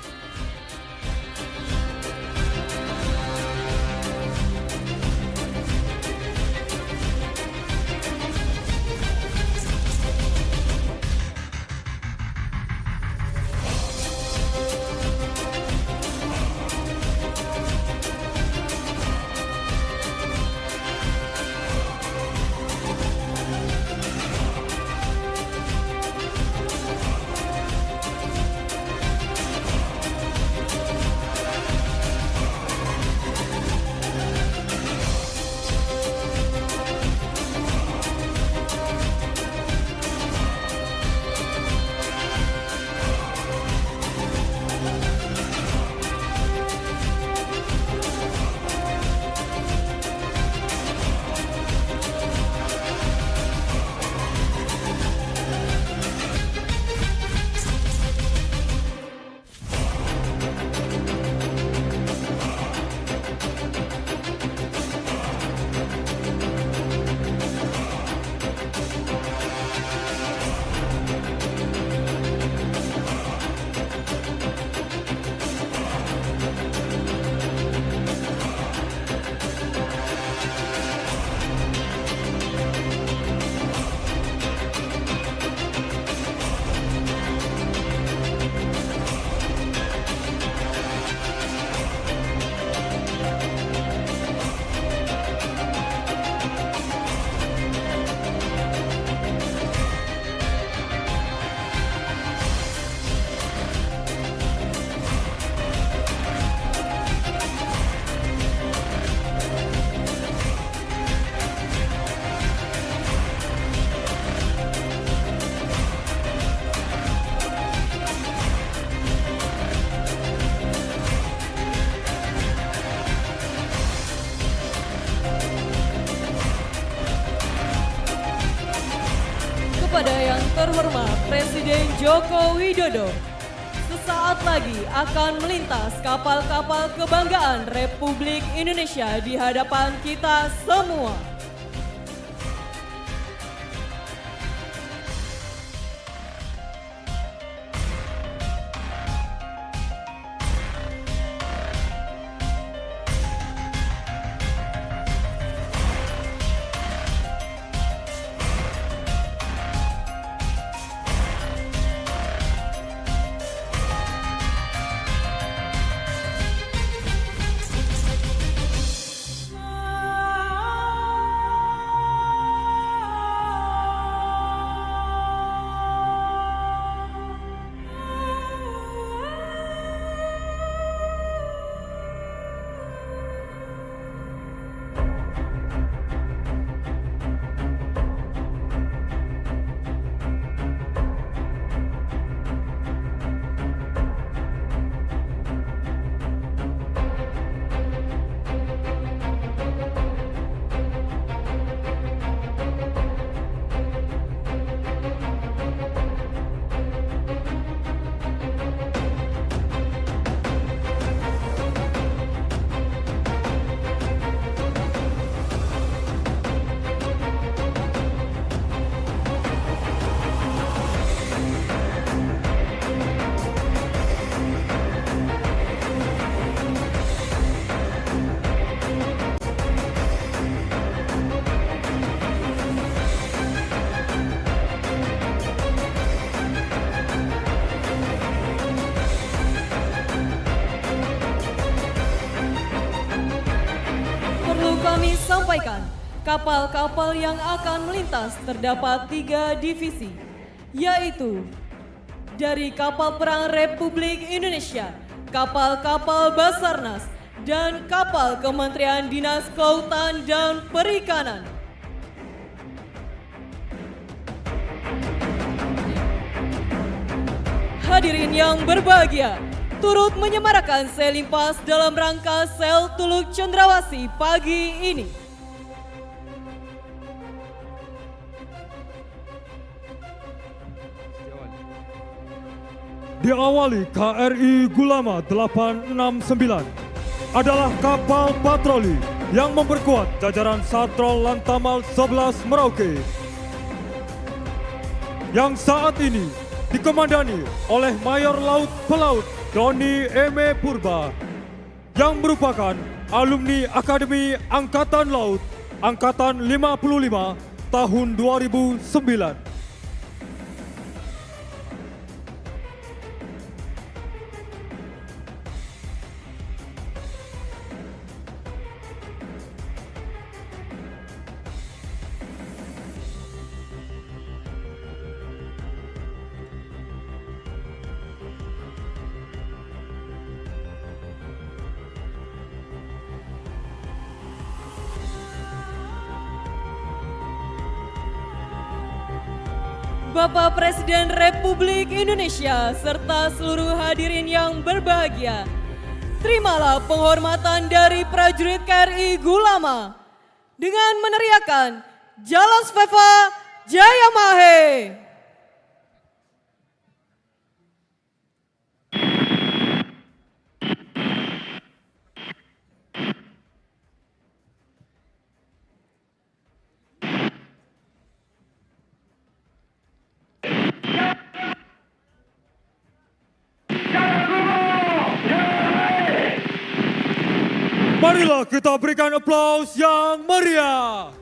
S5: kepada yang terhormat Presiden Joko Widodo. Sesaat lagi akan melintas kapal-kapal kebanggaan Republik Indonesia di hadapan kita semua. Kami sampaikan, kapal-kapal yang akan melintas terdapat 3 divisi, yaitu dari kapal perang Republik Indonesia, kapal-kapal Basarnas, dan kapal Kementerian Dinas Kelautan dan Perikanan. Hadirin yang berbahagia, turut menyemarakan selimpas dalam rangka Sel Teluk Cendrawasih pagi ini.
S4: Diawali KRI Gulama 869 adalah kapal patroli yang memperkuat jajaran Satrol Lantamal 11 Merauke yang saat ini dikomandani oleh Mayor Laut Pelaut Doni Eme Purba yang merupakan alumni Akademi Angkatan Laut Angkatan 55 tahun 2009.
S5: Bapak Presiden Republik Indonesia serta seluruh hadirin yang berbahagia, terimalah penghormatan dari prajurit KRI Gulama dengan meneriakan Jalas Veva Jaya Mahe.
S4: Marilah kita berikan aplaus yang meriah.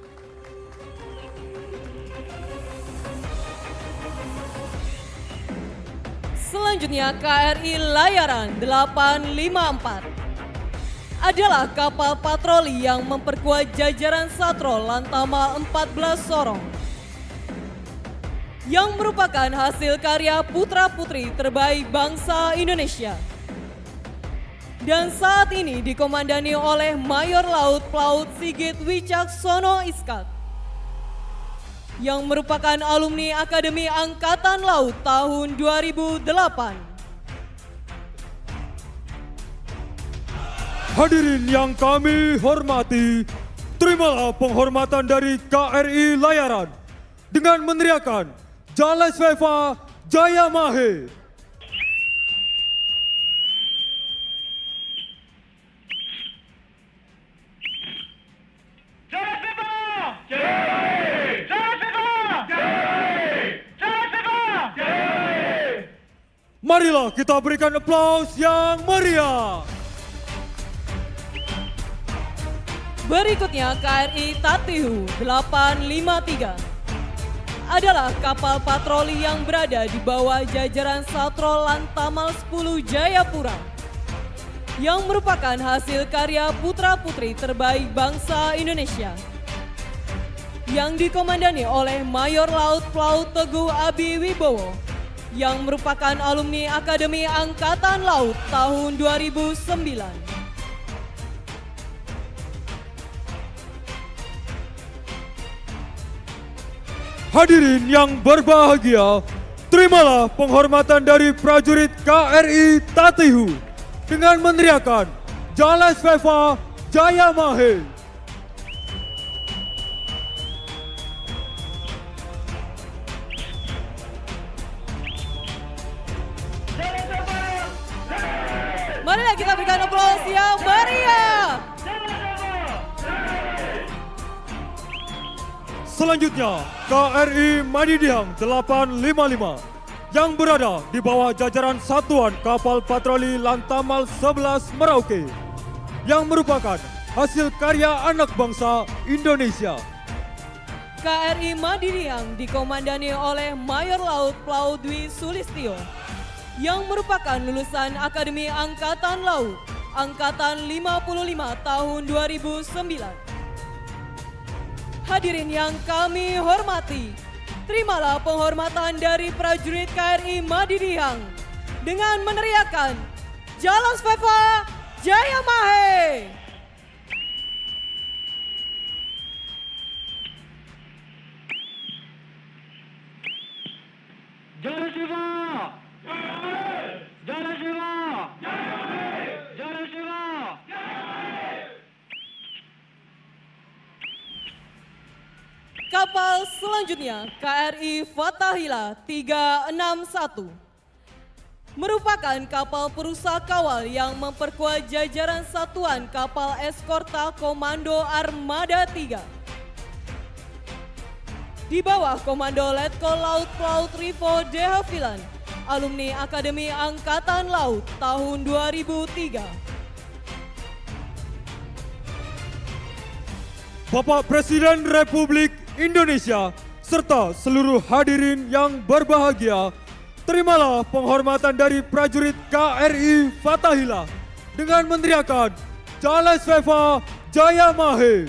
S5: Selanjutnya KRI Layaran 854 adalah kapal patroli yang memperkuat jajaran Satrol Lantamal 14 Sorong yang merupakan hasil karya putra-putri terbaik bangsa Indonesia. Dan saat ini dikomandani oleh Mayor Laut Pelaut Sigit Wicaksono Iskat yang merupakan alumni Akademi Angkatan Laut tahun 2008.
S4: Hadirin yang kami hormati, terimalah penghormatan dari KRI Layaran dengan meneriakan Jalesveva Jayamahe. Marilah kita berikan aplaus yang meriah.
S5: Berikutnya KRI Tatihu 853 adalah kapal patroli yang berada di bawah jajaran Satro Lantamal 10 Jayapura yang merupakan hasil karya putra-putri terbaik bangsa Indonesia yang dikomandani oleh Mayor Laut Pelaut Teguh Abi Wibowo yang merupakan alumni Akademi Angkatan Laut tahun 2009.
S4: Hadirin yang berbahagia, terimalah penghormatan dari prajurit KRI Tatihu dengan meneriakan Jalesveva Jayamahe.
S5: Marilah kita berikan aplaus yang meriah.
S4: Selanjutnya, KRI Madidihang 855 yang berada di bawah jajaran Satuan Kapal Patroli Lantamal 11 Merauke yang merupakan hasil karya anak bangsa Indonesia.
S5: KRI Madidihang dikomandani oleh Mayor Laut Pelaut Dwi Sulistyo yang merupakan lulusan Akademi Angkatan Laut Angkatan 55 tahun 2009. Hadirin yang kami hormati, terimalah penghormatan dari prajurit KRI Madidihang dengan meneriakan Jalesveva Jayamahe.
S4: Jalesveva! Jalesveva! Jalesveva!
S5: Kapal selanjutnya KRI Fathahillah 361 merupakan kapal perusak kawal yang memperkuat jajaran Satuan Kapal Eskorta Komando Armada 3 di bawah Komando Letkol Laut Pelaut Rivo De Havilland, alumni Akademi Angkatan Laut tahun 2003.
S4: Bapak Presiden Republik Indonesia serta seluruh hadirin yang berbahagia, terimalah penghormatan dari prajurit KRI Fathahillah dengan meneriakan Jalesveva Jayamahe.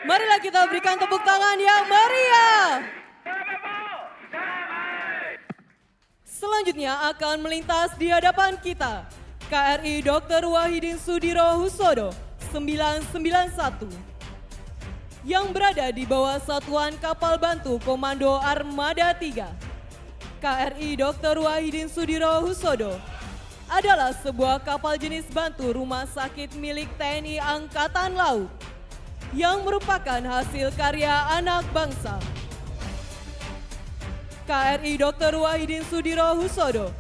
S5: Marilah kita berikan tepuk tangan yang meriah. Selanjutnya akan melintas di hadapan kita KRI Dr. Wahidin Sudiro Husodo 991 yang berada di bawah Satuan Kapal Bantu Komando Armada 3. KRI Dr. Wahidin Sudiro Husodo adalah sebuah kapal jenis bantu rumah sakit milik TNI Angkatan Laut yang merupakan hasil karya anak bangsa. KRI Dr. Wahidin Sudiro Husodo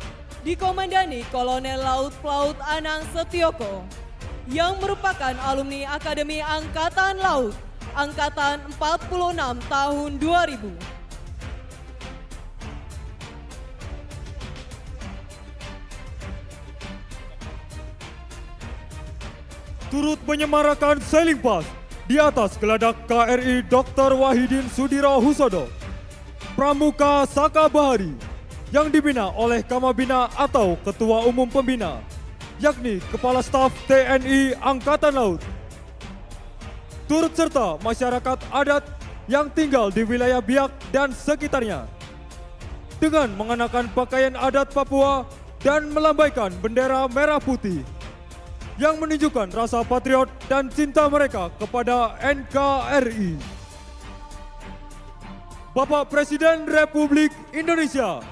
S5: dikomandani Kolonel Laut Pelaut Anang Setioko yang merupakan alumni Akademi Angkatan Laut Angkatan 46 tahun 2000.
S4: Turut menyemarakan sailing pass di atas geladak KRI Dr. Wahidin Sudiro Husodo, Pramuka Saka Bahari yang dibina oleh Kamabina atau Ketua Umum Pembina, yakni Kepala Staf TNI Angkatan Laut. Turut serta masyarakat adat yang tinggal di wilayah Biak dan sekitarnya dengan mengenakan pakaian adat Papua dan melambaikan bendera merah putih yang menunjukkan rasa patriot dan cinta mereka kepada NKRI. Bapak Presiden Republik Indonesia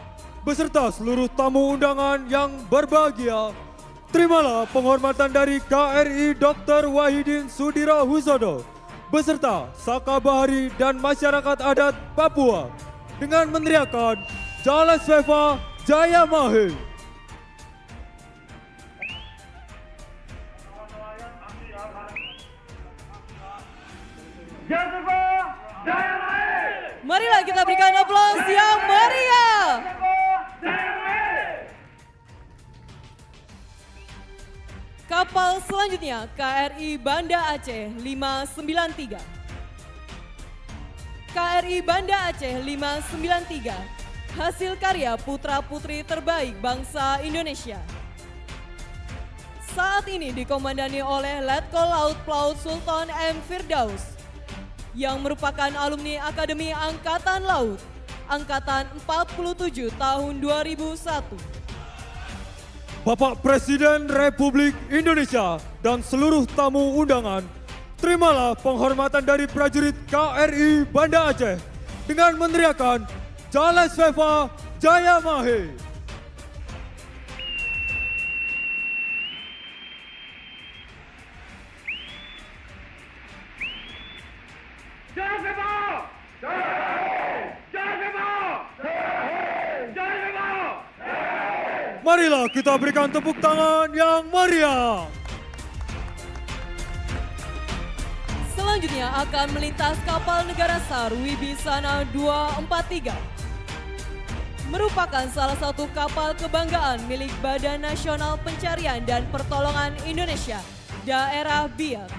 S4: beserta seluruh tamu undangan yang berbahagia, terimalah penghormatan dari KRI Dr. Wahidin Sudirohusodo beserta Saka Bahari dan masyarakat adat Papua dengan meneriakkan Jala Sveva Jaya Mahe.
S5: Marilah kita berikan aplaus yang meriah. Kapal selanjutnya KRI Banda Aceh 593. KRI Banda Aceh 593, hasil karya putra-putri terbaik bangsa Indonesia. Saat ini dikomandani oleh Letkol Laut Pelaut Sultan M. Firdaus, yang merupakan alumni Akademi Angkatan Laut, Angkatan 47 tahun 2001.
S4: Bapak Presiden Republik Indonesia dan seluruh tamu undangan, terimalah penghormatan dari prajurit KRI Banda Aceh dengan meneriakkan Jala Sveva Jaya Mahe. Marilah kita berikan tepuk tangan yang meriah.
S5: Selanjutnya akan melintas kapal negara SAR Wibisana 243. Merupakan salah satu kapal kebanggaan milik Badan Nasional Pencarian dan Pertolongan Indonesia, Daerah Biak,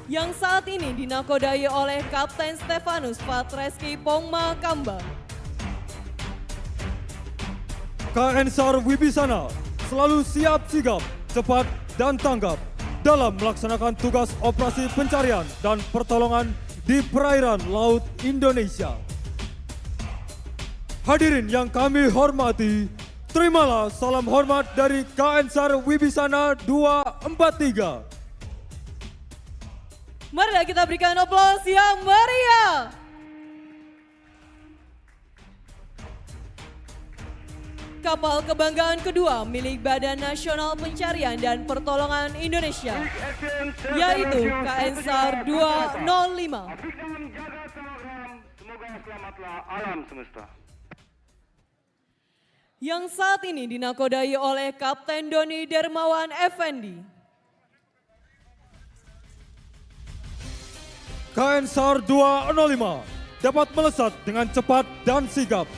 S5: yang saat ini dinakodai oleh Kapten Stefanus Patreski Pongma Kamba.
S4: KN SAR Wibisana selalu siap sigap, cepat dan tanggap dalam melaksanakan tugas operasi pencarian dan pertolongan di perairan Laut Indonesia. Hadirin yang kami hormati, terimalah salam hormat dari KN SAR Wibisana 243.
S5: Marilah kita berikan aplaus yang meriah. Kapal kebanggaan kedua milik Badan Nasional Pencarian dan Pertolongan Indonesia, yaitu KN SAR 205.
S13: Semoga selamatlah alam semesta.
S5: Yang saat ini dinakodai oleh Kapten Doni Dermawan Effendi.
S4: KN SAR 205 dapat melesat dengan cepat dan sigap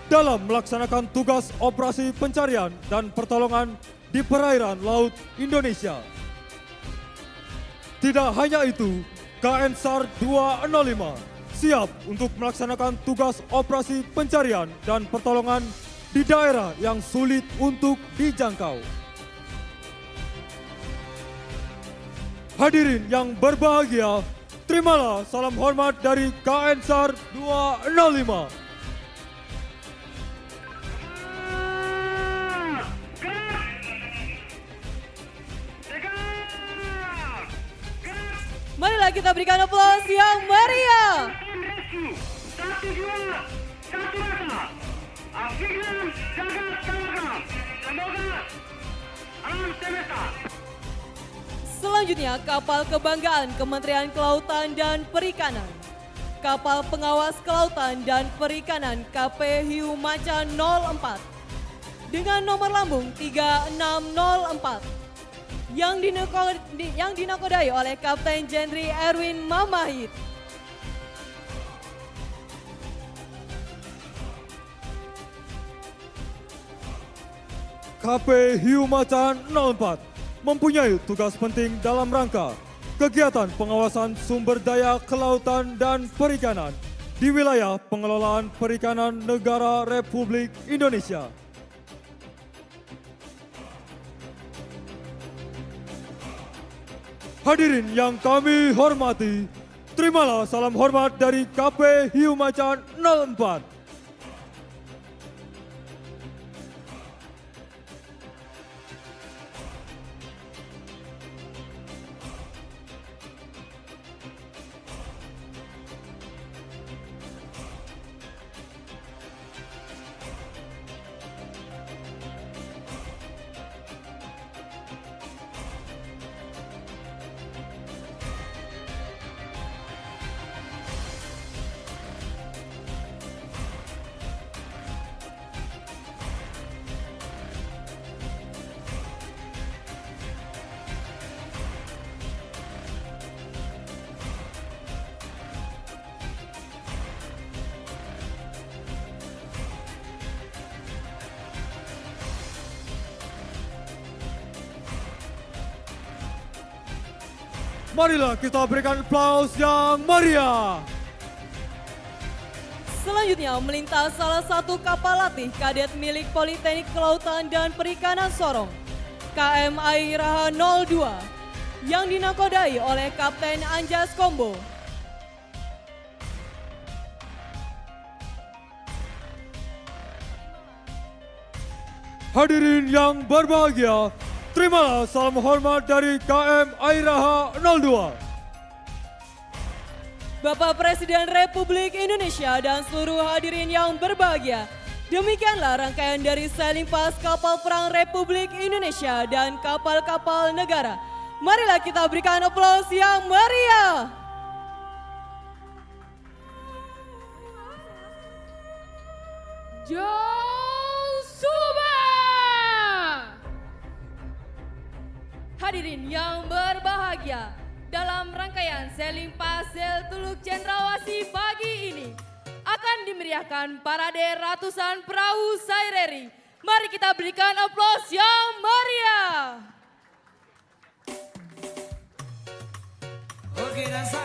S4: dalam melaksanakan tugas operasi pencarian dan pertolongan di perairan Laut Indonesia. Tidak hanya itu, KN SAR 205 siap untuk melaksanakan tugas operasi pencarian dan pertolongan di daerah yang sulit untuk dijangkau. Hadirin yang berbahagia, terimalah salam hormat dari KN SAR 205.
S5: Marilah kita berikan aplaus yang meriah.
S13: Satu jiwa, satu rasa. Afiglan jagat tawakal. Semoga alam semesta.
S5: Selanjutnya kapal kebanggaan Kementerian Kelautan dan Perikanan. Kapal pengawas kelautan dan perikanan KP Hiu Macan 04 dengan nomor lambung 3604. Yang dinakodai oleh Kapten Jenderal Erwin Mamahit.
S4: KP Hiu Macan 04 mempunyai tugas penting dalam rangka kegiatan pengawasan sumber daya kelautan dan perikanan di wilayah pengelolaan perikanan negara Republik Indonesia. Hadirin yang kami hormati, terimalah salam hormat dari KP Hiu Macan 04. marilah kita berikan aplaus yang meriah.
S5: Selanjutnya melintas salah satu kapal latih kadet milik Politeknik Kelautan dan Perikanan Sorong, KM Airaha 02, yang dinakodai oleh Kapten Anjas Kombo.
S4: Hadirin yang berbahagia, terimalah salam hormat dari KM Airaha 02.
S5: Bapak Presiden Republik Indonesia dan seluruh hadirin yang berbahagia, demikianlah rangkaian dari sailing pass kapal perang Republik Indonesia dan kapal-kapal negara. Marilah kita berikan aplaus yang meriah.
S10: Josuba!
S2: Hadirin yang berbahagia, dalam rangkaian sailing pass Sel Teluk Cendrawasih pagi ini akan dimeriahkan parade ratusan perahu Saireri. Mari kita berikan aplaus yang meriah.
S13: Oke, dansa.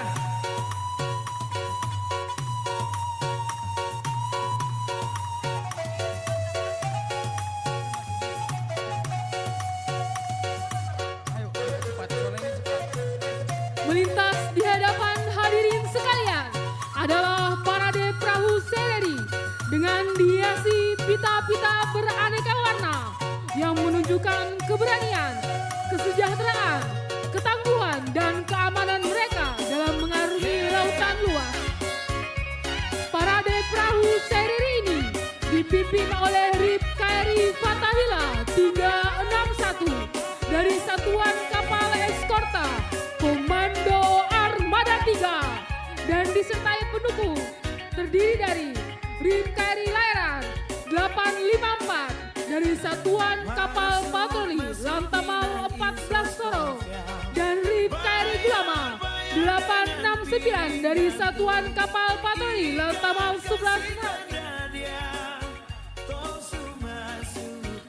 S10: Melintas di hadapan hadirin sekalian adalah parade perahu Saireri dengan dihiasi pita-pita beraneka warna yang menunjukkan keberanian, kesejahteraan, ketangguhan, dan keamanan mereka dalam mengarungi lautan luas. Parade perahu Saireri ini dipimpin oleh RIP KRI Fathahillah 361 dari Satuan Kapal Eskorta Komando Armada 3 dan disertai pendukung terdiri dari RIP KRI Layaran 854 dari Satuan Kapal Patroli Lantamal 14 Sorong dan RIP KRI Gulama 869 dari Satuan Kapal Patroli Lantamal 11.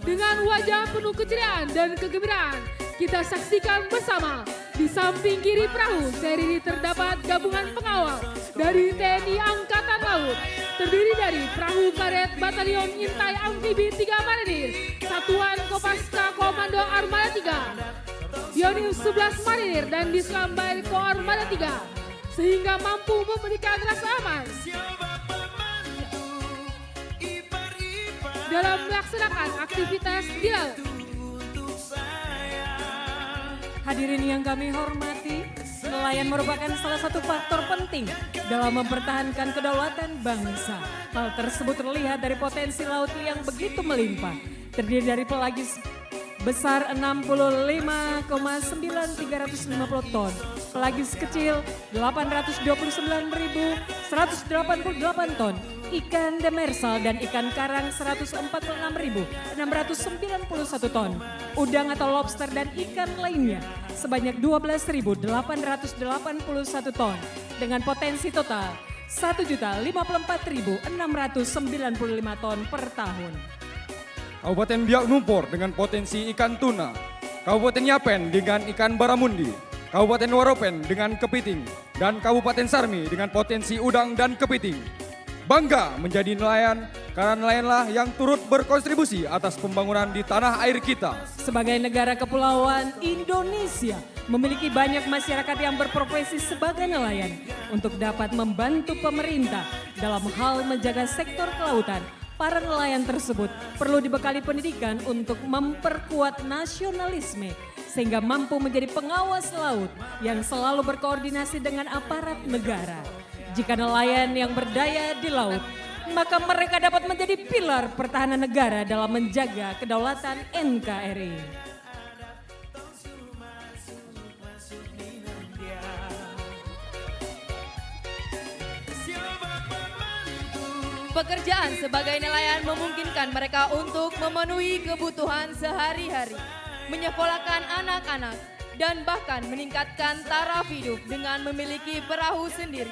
S10: Dengan wajah penuh keceriaan dan kegembiraan, kita saksikan bersama di samping kiri perahu Saireri terdapat gabungan pengawal dari TNI Angkatan Laut, terdiri dari perahu karet Batalion Intai Amfibi 3 Marinir, Satuan Kopaska Komando Armada 3, Yonif 11 Marinir dan Dislambair Ko Armada 3, sehingga mampu memberikan rasa aman dalam melaksanakan aktivitas di laut.
S1: Hadirin yang kami hormati, nelayan merupakan salah satu faktor penting dalam mempertahankan kedaulatan bangsa. Hal tersebut terlihat dari potensi laut yang begitu melimpah, terdiri dari pelagis besar 65,9350 ton, pelagis kecil 829.188 ton, ikan demersal dan ikan karang 146.691 ton, udang atau lobster dan ikan lainnya sebanyak 12.881 ton dengan potensi total 1.054.695 ton per tahun.
S4: Kabupaten Biak Numfor dengan potensi ikan tuna, Kabupaten Yapen dengan ikan baramundi, Kabupaten Waropen dengan kepiting, dan Kabupaten Sarmi dengan potensi udang dan kepiting. Bangga menjadi nelayan karena nelayanlah yang turut berkontribusi atas pembangunan di tanah air kita.
S1: Sebagai negara kepulauan, Indonesia memiliki banyak masyarakat yang berprofesi sebagai nelayan untuk dapat membantu pemerintah dalam hal menjaga sektor kelautan. Para nelayan tersebut perlu dibekali pendidikan untuk memperkuat nasionalisme sehingga mampu menjadi pengawas laut yang selalu berkoordinasi dengan aparat negara. Jika nelayan yang berdaya di laut, maka mereka dapat menjadi pilar pertahanan negara dalam menjaga kedaulatan NKRI.
S2: Pekerjaan sebagai nelayan memungkinkan mereka untuk memenuhi kebutuhan sehari-hari, menyekolahkan anak-anak, dan bahkan meningkatkan taraf hidup dengan memiliki perahu sendiri.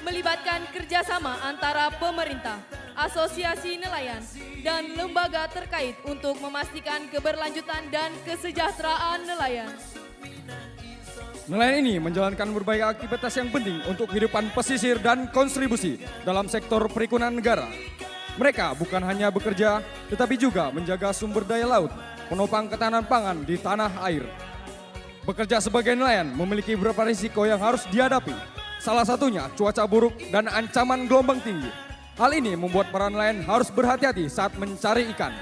S2: Melibatkan kerjasama antara pemerintah, asosiasi nelayan, dan lembaga terkait untuk memastikan keberlanjutan dan kesejahteraan nelayan.
S4: Nelayan ini menjalankan berbagai aktivitas yang penting untuk kehidupan pesisir dan kontribusi dalam sektor perikanan negara. Mereka bukan hanya bekerja, tetapi juga menjaga sumber daya laut, penopang ketahanan pangan di tanah air. Bekerja sebagai nelayan memiliki beberapa risiko yang harus dihadapi. Salah satunya cuaca buruk dan ancaman gelombang tinggi. Hal ini membuat para nelayan harus berhati-hati saat mencari ikan.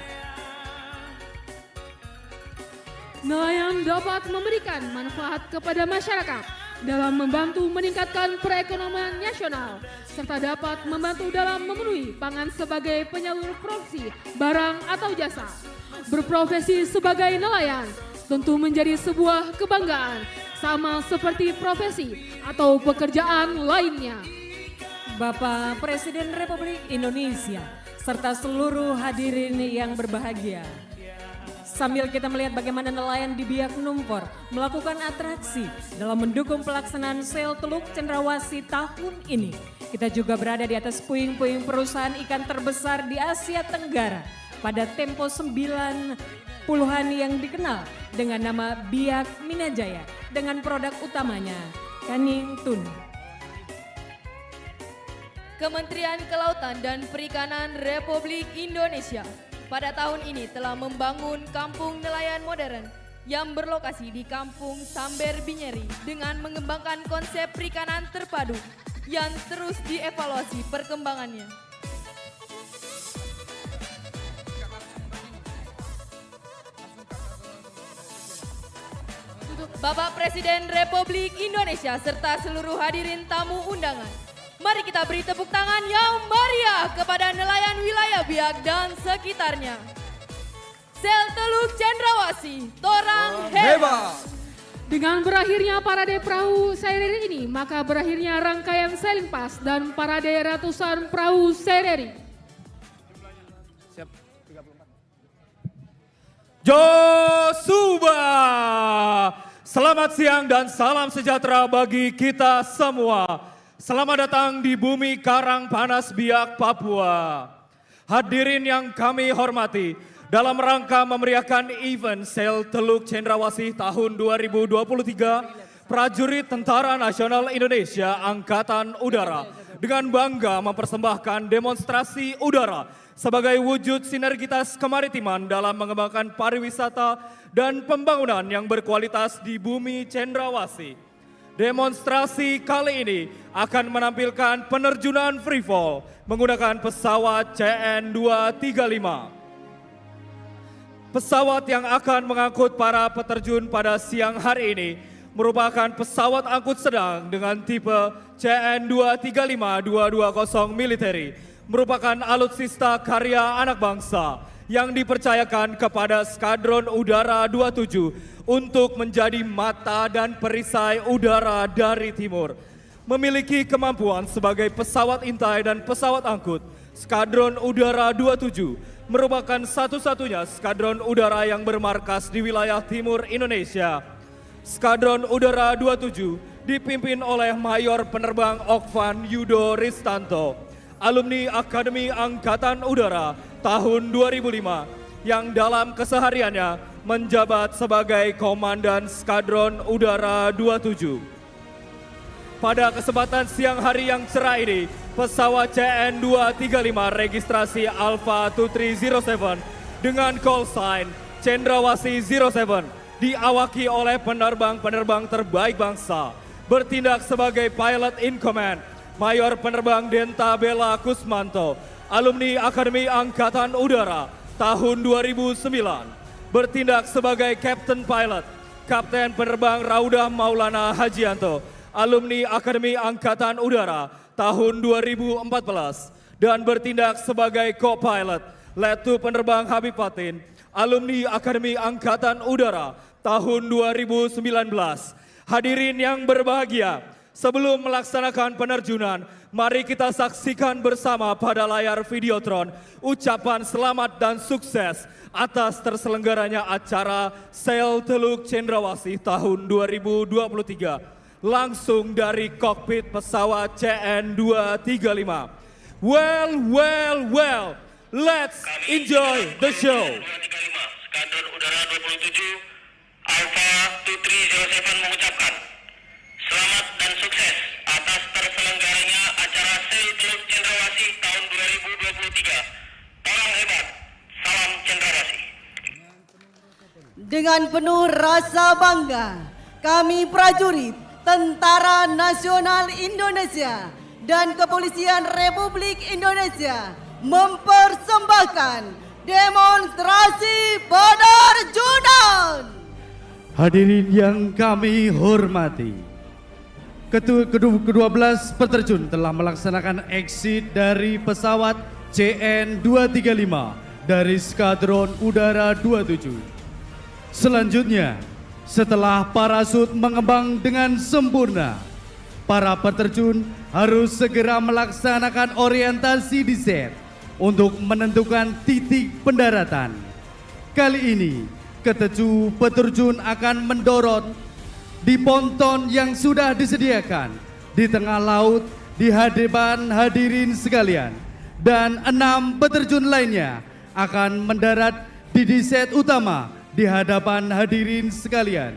S10: Nelayan dapat memberikan manfaat kepada masyarakat dalam membantu meningkatkan perekonomian nasional, serta dapat membantu dalam memenuhi pangan sebagai penyalur produksi barang atau jasa. Berprofesi sebagai nelayan tentu menjadi sebuah kebanggaan, sama seperti profesi atau pekerjaan lainnya.
S1: Bapak Presiden Republik Indonesia, serta seluruh hadirin yang berbahagia. Sambil kita melihat bagaimana nelayan di Biak Numfor melakukan atraksi dalam mendukung pelaksanaan sel Teluk Cendrawasih tahun ini. Kita juga berada di atas puing-puing perusahaan ikan terbesar di Asia Tenggara pada tempo 90-an yang dikenal dengan nama Biak Minajaya dengan produk utamanya kaning tuna.
S5: Kementerian Kelautan dan Perikanan Republik Indonesia pada tahun ini telah membangun kampung nelayan modern yang berlokasi di Kampung Samber Binyeri dengan mengembangkan konsep perikanan terpadu yang terus dievaluasi perkembangannya. Bapak Presiden Republik Indonesia serta seluruh hadirin tamu undangan, mari kita beri tepuk tangan yang meriah kepada nelayan wilayah Biak dan sekitarnya. Sel Teluk Cendrawasih, torang hebat.
S10: Dengan berakhirnya parade perahu sereri ini, maka berakhirnya rangkaian sailing pass dan parade ratusan perahu sereri.
S4: Josuba, selamat siang dan salam sejahtera bagi kita semua. Selamat datang di bumi Karang Panas Biak, Papua. Hadirin yang kami hormati, dalam rangka memeriahkan event Sel Teluk Cendrawasih tahun 2023, prajurit Tentara Nasional Indonesia Angkatan Udara dengan bangga mempersembahkan demonstrasi udara sebagai wujud sinergitas kemaritiman dalam mengembangkan pariwisata dan pembangunan yang berkualitas di bumi Cendrawasih. Demonstrasi kali ini akan menampilkan penerjunan free fall menggunakan pesawat CN-235. Pesawat yang akan mengangkut para peterjun pada siang hari ini merupakan pesawat angkut sedang dengan tipe CN-235-220 militeri, merupakan alutsista karya anak bangsa yang dipercayakan kepada Skadron Udara 27 untuk menjadi mata dan perisai udara dari timur. Memiliki kemampuan sebagai pesawat intai dan pesawat angkut, Skadron Udara 27 merupakan satu-satunya skadron udara yang bermarkas di wilayah timur Indonesia. Skadron Udara 27 dipimpin oleh Mayor Penerbang Okvan Yudo Ristanto, alumni Akademi Angkatan Udara tahun 2005 yang dalam kesehariannya menjabat sebagai Komandan Skadron Udara 27. Pada kesempatan siang hari yang cerah ini, pesawat CN-235 registrasi Alpha 2307 dengan call sign Cendrawasih 07 diawaki oleh penerbang-penerbang terbaik bangsa, bertindak sebagai pilot in command Mayor Penerbang Denta Bella Kusmanto, alumni Akademi Angkatan Udara tahun 2009, bertindak sebagai Captain Pilot Kapten Penerbang Raudah Maulana Hajianto, alumni Akademi Angkatan Udara tahun 2014, dan bertindak sebagai co-pilot Letu Penerbang Habib Fatin, alumni Akademi Angkatan Udara tahun 2019. Hadirin yang berbahagia, sebelum melaksanakan penerjunan, mari kita saksikan bersama pada layar Videotron ucapan selamat dan sukses atas terselenggaranya acara Sel Teluk Cendrawasih tahun 2023. Langsung dari kokpit pesawat CN-235. Well, let's enjoy the show.
S13: Skadron Udara 27 Alpha 2307 mengucapkan sukses atas terselenggaranya acara Sel Teluk Cendrawasih tahun 2023. Orang hebat, salam Cendrawasih.
S5: Dengan penuh rasa bangga, kami prajurit Tentara Nasional Indonesia dan Kepolisian Republik Indonesia mempersembahkan demonstrasi penerjunan.
S7: Hadirin yang kami hormati, ke-12 peterjun telah melaksanakan exit dari pesawat CN-235 dari Skadron Udara 27. Selanjutnya, setelah parasut mengembang dengan sempurna, para peterjun harus segera melaksanakan orientasi di set untuk menentukan titik pendaratan. Kali ini, ketujuh peterjun akan mendorong di ponton yang sudah disediakan di tengah laut di hadapan hadirin sekalian, dan 6 peterjun lainnya akan mendarat di set utama di hadapan hadirin sekalian.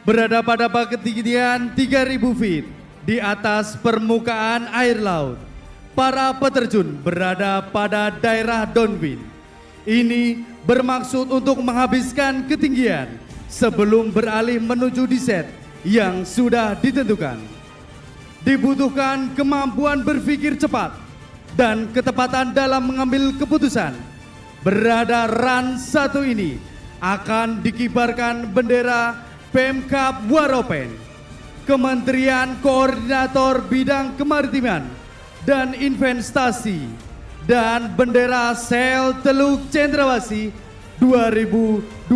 S7: Berada pada ketinggian 3.000 feet di atas permukaan air laut, para peterjun berada pada daerah downwind. Ini bermaksud untuk menghabiskan ketinggian sebelum beralih menuju descent yang sudah ditentukan. Dibutuhkan kemampuan berpikir cepat dan ketepatan dalam mengambil keputusan. Berada run 1 ini akan dikibarkan bendera Pemkab Waropen, Kementerian Koordinator Bidang Kemaritiman dan Investasi, dan bendera Sel Teluk Cendrawasih 2023.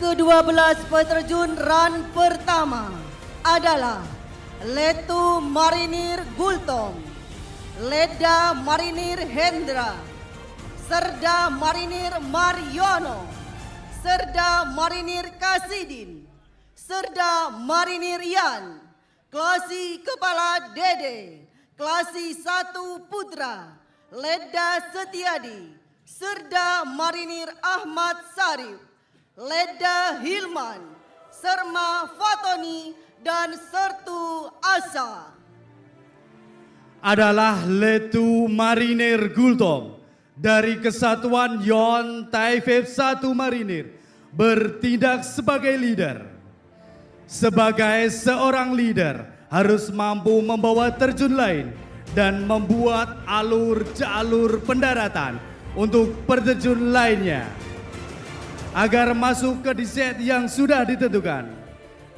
S5: Ke-12 peterjun run pertama adalah Letu Marinir Gultom, Ledda Marinir Hendra, Serda Marinir Mariono, Serda Marinir Kasidin, Serda Marinir Yan, Klasi Kepala Dede, Klasi 1 Putra, Ledda Setiadi, Serda Marinir Ahmad Sarif, Ledda Hilman, Serma Fatoni, dan Sertu Asa.
S7: Adalah Letu Marinir Gultom dari Kesatuan Yon Taifib 1 Marinir bertindak sebagai leader. Sebagai seorang leader harus mampu membawa terjun lain dan membuat alur-jalur pendaratan untuk peterjun lainnya. Agar masuk ke descent yang sudah ditentukan,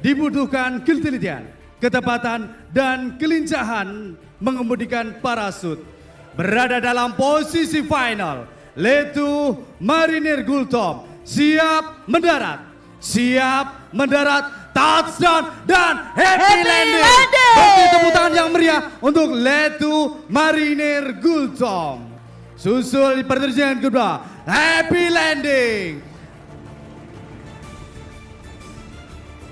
S7: dibutuhkan ketelitian, ketepatan, dan kelincahan mengemudikan parasut. Berada dalam posisi final, Letu Marinir Gultom siap mendarat, touchdown, dan happy landing. Beri tepuk tangan yang meriah untuk Letu Marinir Gultom. Susul di peterjunan kedua, happy landing.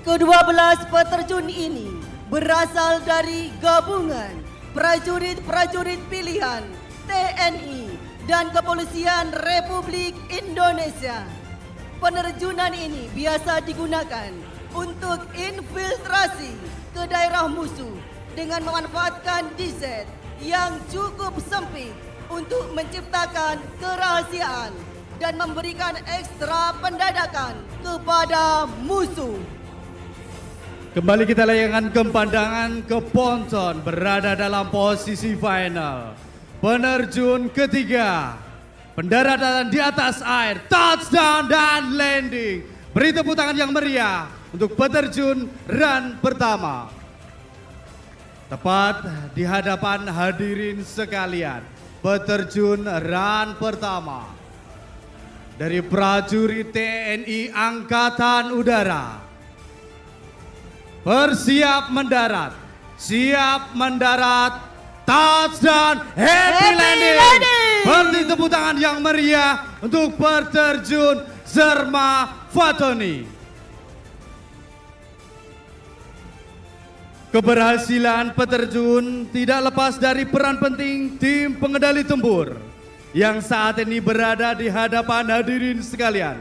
S5: Ke-12 peterjun ini berasal dari gabungan prajurit-prajurit pilihan TNI dan Kepolisian Republik Indonesia. Penerjunan ini biasa digunakan untuk infiltrasi ke daerah musuh dengan memanfaatkan desert yang cukup sempit untuk menciptakan kerahasiaan dan memberikan ekstra pendadakan kepada musuh.
S7: Kembali kita layangkan ke pandangan ke ponton berada dalam posisi final. Penerjun ketiga, pendaratan di atas air, touchdown dan landing. Beri tepuk tangan yang meriah untuk peterjun run pertama. Tepat di hadapan hadirin sekalian, peterjun run pertama dari prajurit TNI Angkatan Udara. Bersiap mendarat, touchdown, happy landing. Beri tepuk tangan yang meriah untuk peterjun Serma Fatoni. Keberhasilan peterjun tidak lepas dari peran penting tim pengendali tempur yang saat ini berada di hadapan hadirin sekalian.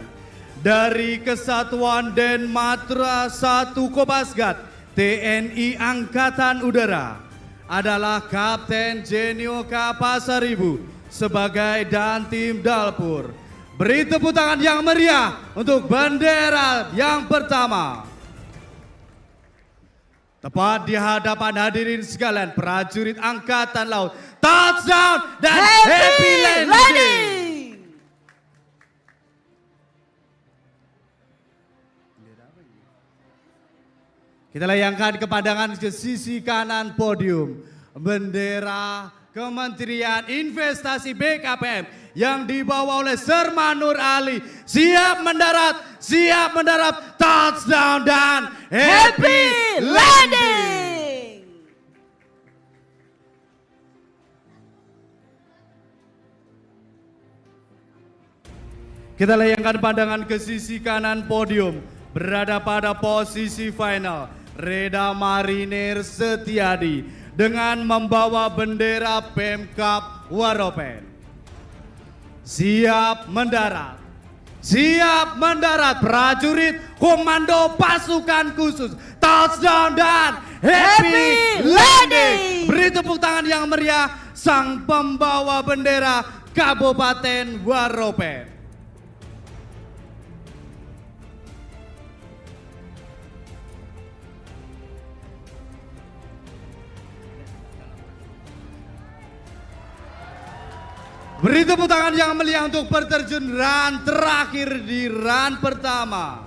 S7: dari Kesatuan Denmatra 1 Kopasgat TNI Angkatan Udara adalah Kapten Jenioka Pasaribu sebagai Dantim Dalpur. Beri tepuk tangan yang meriah untuk bendera yang pertama. Tepat di hadapan hadirin sekalian, prajurit Angkatan Laut, touchdown dan happy landing. Kita layangkan kepandangan ke sisi kanan podium bendera Kementerian Investasi BKPM yang dibawa oleh Serma Nur Ali. Siap mendarat, touchdown dan happy landing. Kita layangkan pandangan ke sisi kanan podium berada pada posisi final. Reda Marinir Setiadi dengan membawa bendera Pemkab Waropen. Siap mendarat prajurit Komando Pasukan Khusus, touchdown dan happy landing. Beri tepuk tangan yang meriah sang pembawa bendera Kabupaten Waropen. Beri tepuk tangan yang meriah untuk peterjun run terakhir di run pertama.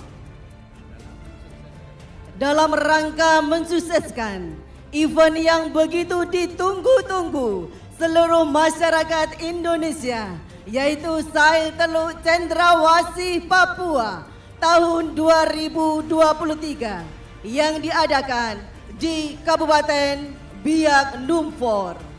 S5: Dalam rangka mensukseskan event yang begitu ditunggu-tunggu seluruh masyarakat Indonesia, yaitu Sail Teluk Cendrawasih Papua tahun 2023 yang diadakan di Kabupaten Biak Numfor.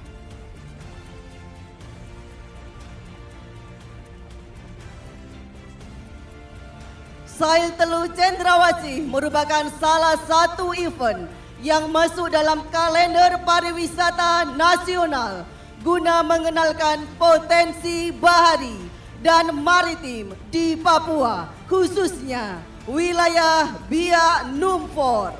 S5: Sail Teluk Cendrawasih merupakan salah satu event yang masuk dalam kalender pariwisata nasional guna mengenalkan potensi bahari dan maritim di Papua, khususnya wilayah Biak Numfor.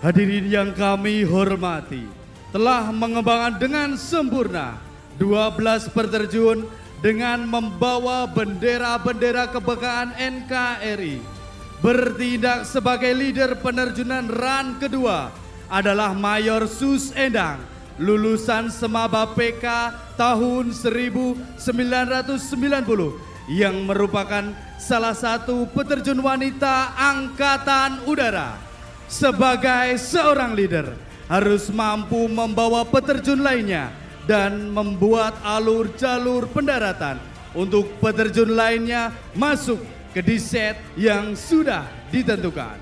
S7: Hadirin yang kami hormati, telah mengembangkan dengan sempurna 12 peterjun dengan membawa bendera-bendera kebanggaan NKRI. Bertindak sebagai leader penerjunan run kedua adalah Mayor Sus Endang, lulusan Semaba PK tahun 1990 yang merupakan salah satu peterjun wanita Angkatan Udara. Sebagai seorang leader harus mampu membawa peterjun lainnya dan membuat alur jalur pendaratan untuk peterjun lainnya masuk ke diset yang sudah ditentukan.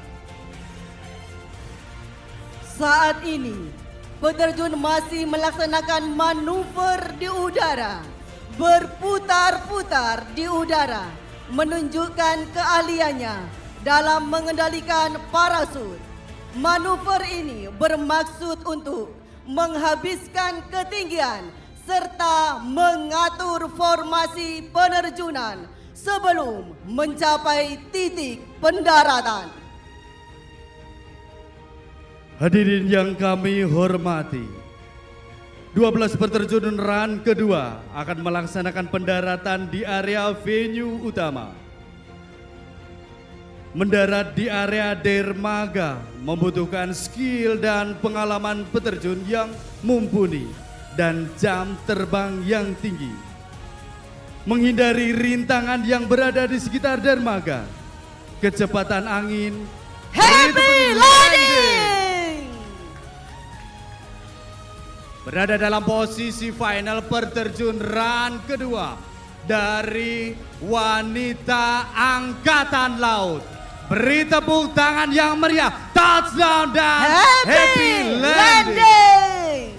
S5: Saat ini, peterjun masih melaksanakan manuver di udara, berputar-putar di udara, menunjukkan keahliannya dalam mengendalikan parasut. Manuver ini bermaksud untuk menghabiskan ketinggian serta mengatur formasi penerjunan sebelum mencapai titik pendaratan.
S7: Hadirin yang kami hormati, 12 peterjun run kedua akan melaksanakan pendaratan di area venue utama. Mendarat di area dermaga membutuhkan skill dan pengalaman peterjun yang mumpuni dan jam terbang yang tinggi. Menghindari rintangan yang berada di sekitar dermaga, kecepatan angin,
S5: Happy landing!
S7: berada dalam posisi final peterjun run kedua dari wanita Angkatan Laut. Beri tepuk tangan yang meriah, touchdown dan happy landing.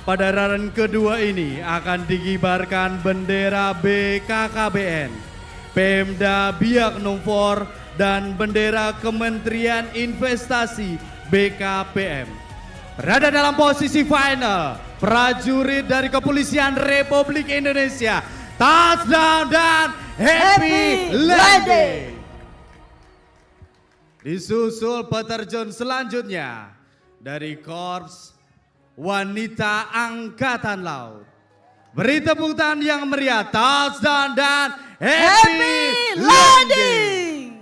S7: Pada run kedua ini akan dikibarkan bendera BKKBN, Pemda Biak Numfor dan bendera Kementerian Investasi BKPM. Berada dalam posisi final, prajurit dari Kepolisian Republik Indonesia, touchdown dan happy landing. Disusul peterjun selanjutnya dari Korps Wanita Angkatan Laut. Beri tepuk tangan yang meriah, touchdown dan happy landing.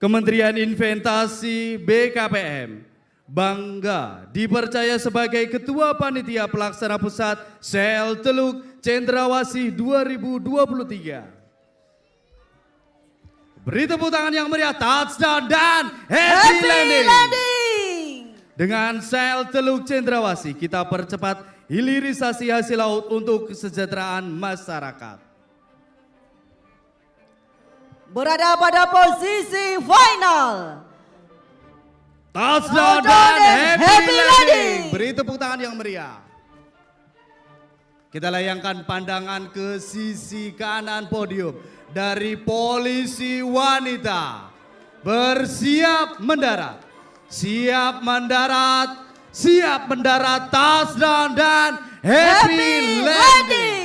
S7: Kementerian Investasi BKPM bangga dipercaya sebagai Ketua Panitia Pelaksana Pusat Sel Teluk Cendrawasih 2023. Beri tepuk tangan yang meriah, touchdown dan happy landing. Dengan Sel Teluk Cendrawasih kita percepat hilirisasi hasil laut untuk kesejahteraan masyarakat.
S5: Berada pada posisi final.
S7: Touchdown dan happy landing. Beri tepuk tangan yang meriah. Kita layangkan pandangan ke sisi kanan podium dari polisi wanita. Bersiap mendarat. Siap mendarat. Siap mendarat. Touchdown dan happy landing.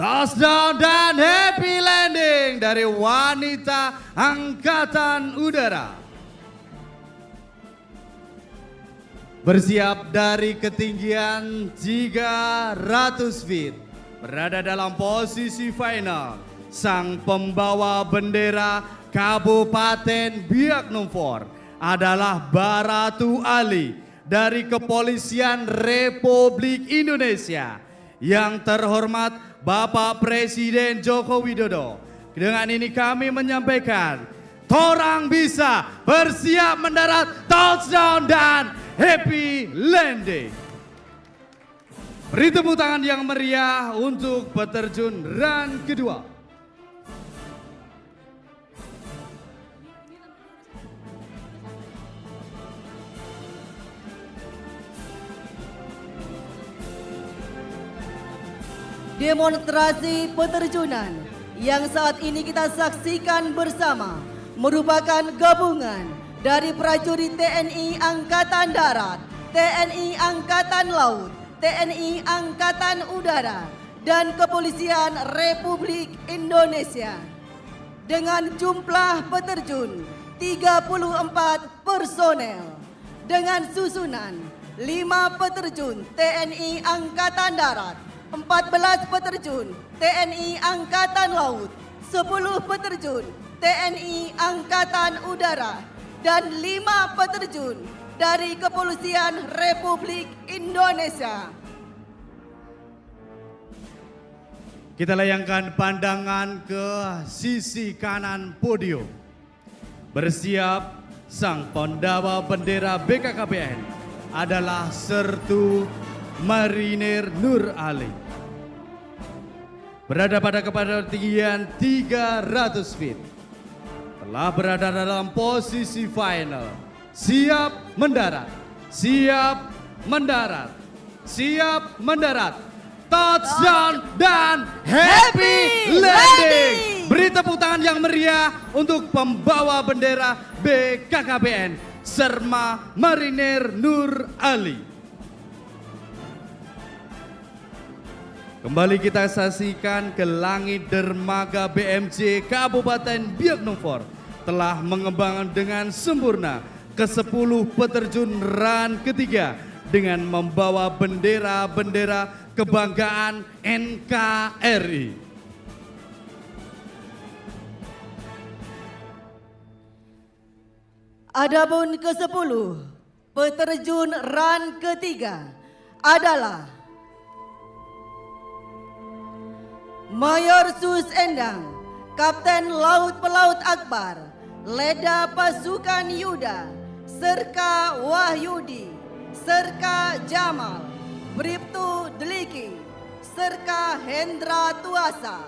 S7: Touchdown dan happy landing dari wanita Angkatan Udara. Bersiap dari ketinggian 300 feet. Berada dalam posisi final. Sang pembawa bendera Kabupaten Biak Numfor adalah Baratu Ali dari Kepolisian Republik Indonesia. Yang terhormat Bapak Presiden Joko Widodo. Dengan ini kami menyampaikan, torang bisa bersiap mendarat, touchdown dan happy landing. Beri tepuk tangan yang meriah untuk peterjun run kedua.
S5: Demonstrasi peterjunan yang saat ini kita saksikan bersama merupakan gabungan dari prajurit TNI Angkatan Darat, TNI Angkatan Laut, TNI Angkatan Udara, dan Kepolisian Republik Indonesia. Dengan jumlah peterjun 34 personel dengan susunan 5 peterjun TNI Angkatan Darat, 14 peterjun TNI Angkatan Laut, 10 peterjun TNI Angkatan Udara, dan 5 peterjun dari Kepolisian Republik Indonesia.
S7: Kita layangkan pandangan ke sisi kanan podium. Bersiap sang pembawa bendera BKKBN adalah Sertu Marinir Nur Ali. Berada pada ketinggian 300 feet. Telah berada dalam posisi final. Siap mendarat. Siap mendarat. Siap mendarat. Touchdown dan happy landing. Beri tepuk tangan yang meriah untuk pembawa bendera BKKBN Serma Marinir Nur Ali. Kembali kita saksikan ke langit dermaga BMJ Kabupaten Biak Numfor telah mengembangkan dengan sempurna ke-10 peterjun run ketiga dengan membawa bendera-bendera kebanggaan NKRI.
S5: Adapun ke-10 peterjun run ketiga adalah Mayor Sus Endang, Kapten Laut Pelaut Akbar, Leda Pasukan Yuda, Serka Wahyudi, Serka Jamal, Bribtu Deliki,
S14: Serka Hendra Tuasa,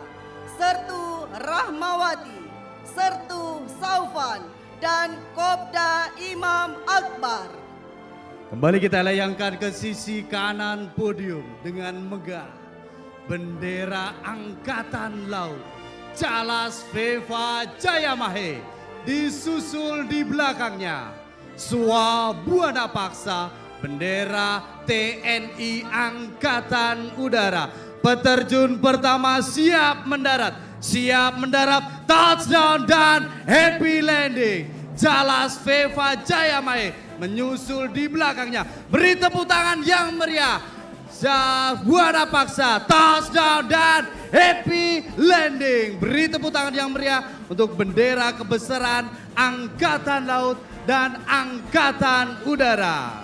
S14: Sertu Rahmawati, Sertu Saufan, dan Kopda Imam Akbar.
S7: Kembali kita layangkan ke sisi kanan podium dengan megah bendera Angkatan Laut Calas Veva Jayamahe, disusul di belakangnya Swabuana Paksa bendera TNI Angkatan Udara. Peterjun pertama siap mendarat, touchdown dan happy landing. Calas Veva Jayamahe menyusul di belakangnya. Beri tepuk tangan yang meriah. Swabuana Paksa touchdown dan happy landing. Beri tepuk tangan yang meriah untuk bendera kebesaran Angkatan Laut dan Angkatan Udara.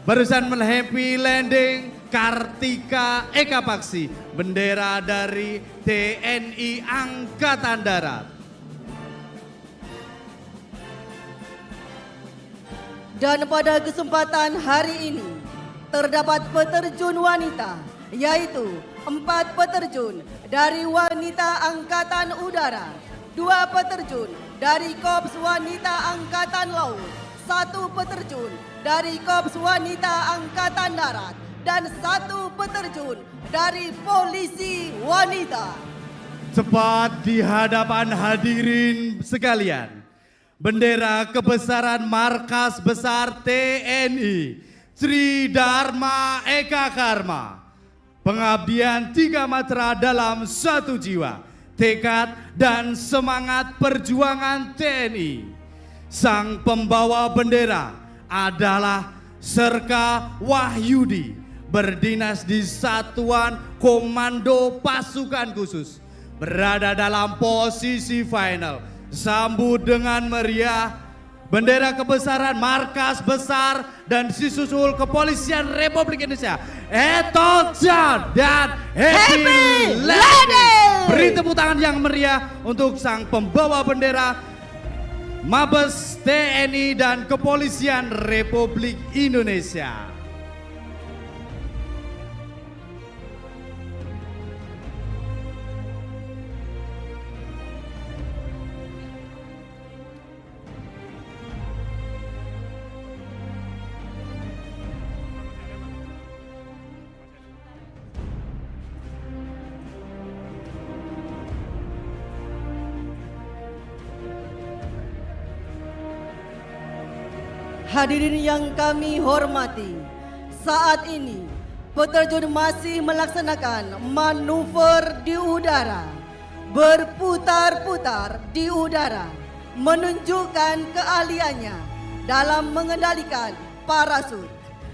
S7: Barusan happy landing Kartika Eka Paksi, bendera dari TNI Angkatan Darat.
S14: Dan pada kesempatan hari ini terdapat peterjun wanita, yaitu 4 peterjun dari wanita Angkatan Udara, 2 peterjun dari Korps Wanita Angkatan Laut, 1 peterjun dari Korps Wanita Angkatan Darat, dan 1 peterjun dari Polisi Wanita.
S7: Cepat di hadapan hadirin sekalian, bendera kebesaran Markas Besar TNI Sri Dharma Eka Karma. Pengabdian 3 matra dalam 1 jiwa, tekad dan semangat perjuangan TNI. Sang pembawa bendera adalah Serka Wahyudi, berdinas di Satuan Komando Pasukan Khusus, berada dalam posisi final. Sambut dengan meriah bendera kebesaran Markas Besar dan disusul Kepolisian Republik Indonesia. Touchdown dan happy landing. Beri tepuk tangan yang meriah untuk sang pembawa bendera Mabes TNI dan Kepolisian Republik Indonesia.
S14: Hadirin yang kami hormati, saat ini peterjun masih melaksanakan manuver di udara, berputar-putar di udara, menunjukkan keahliannya dalam mengendalikan parasut.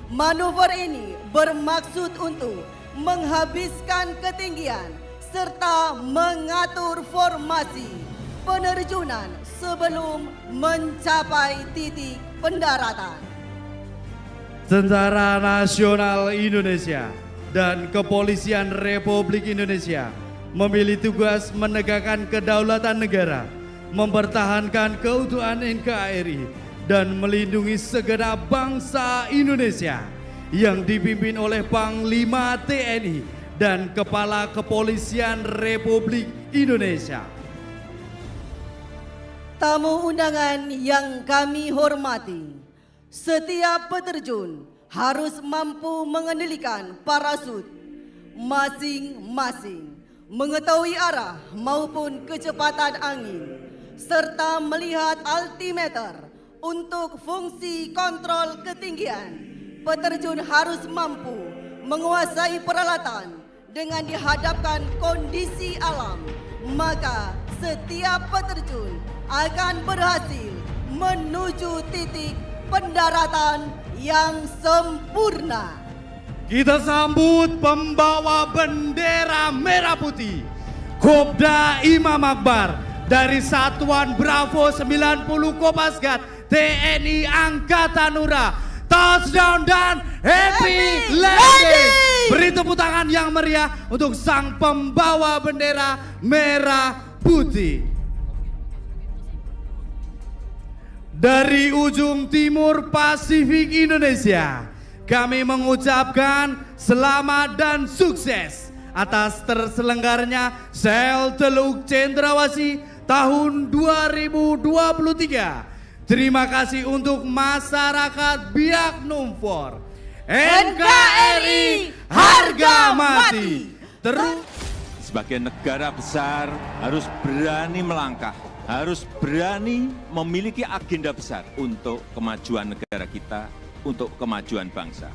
S14: Manuver ini bermaksud untuk menghabiskan ketinggian serta mengatur formasi penerjunan sebelum mencapai titik pendaratan.
S7: Tentara Nasional Indonesia dan Kepolisian Republik Indonesia memiliki tugas menegakkan kedaulatan negara, mempertahankan keutuhan NKRI, dan melindungi segenap bangsa Indonesia yang dipimpin oleh Panglima TNI dan Kepala Kepolisian Republik Indonesia.
S14: Tamu undangan yang kami hormati, setiap peterjun harus mampu mengendalikan parasut masing-masing, mengetahui arah maupun kecepatan angin, serta melihat altimeter untuk fungsi kontrol ketinggian. Peterjun harus mampu menguasai peralatan dengan dihadapkan kondisi alam, maka setiap peterjun akan berhasil menuju titik pendaratan yang sempurna.
S7: Kita sambut pembawa bendera merah putih, Kopda Imam Akbar dari Satuan Bravo 90 Kopasgat TNI Angkatan Udara. Touchdown dan happy landing. Beri tepuk tangan yang meriah untuk sang pembawa bendera merah putih. Dari ujung timur Pasifik Indonesia, kami mengucapkan selamat dan sukses atas terselenggaranya Sel Teluk Cendrawasih tahun 2023. Terima kasih untuk masyarakat Biak Numfor. NKRI harga mati. Terus
S15: sebagai negara besar harus berani melangkah, harus berani memiliki agenda besar untuk kemajuan negara kita, untuk kemajuan bangsa.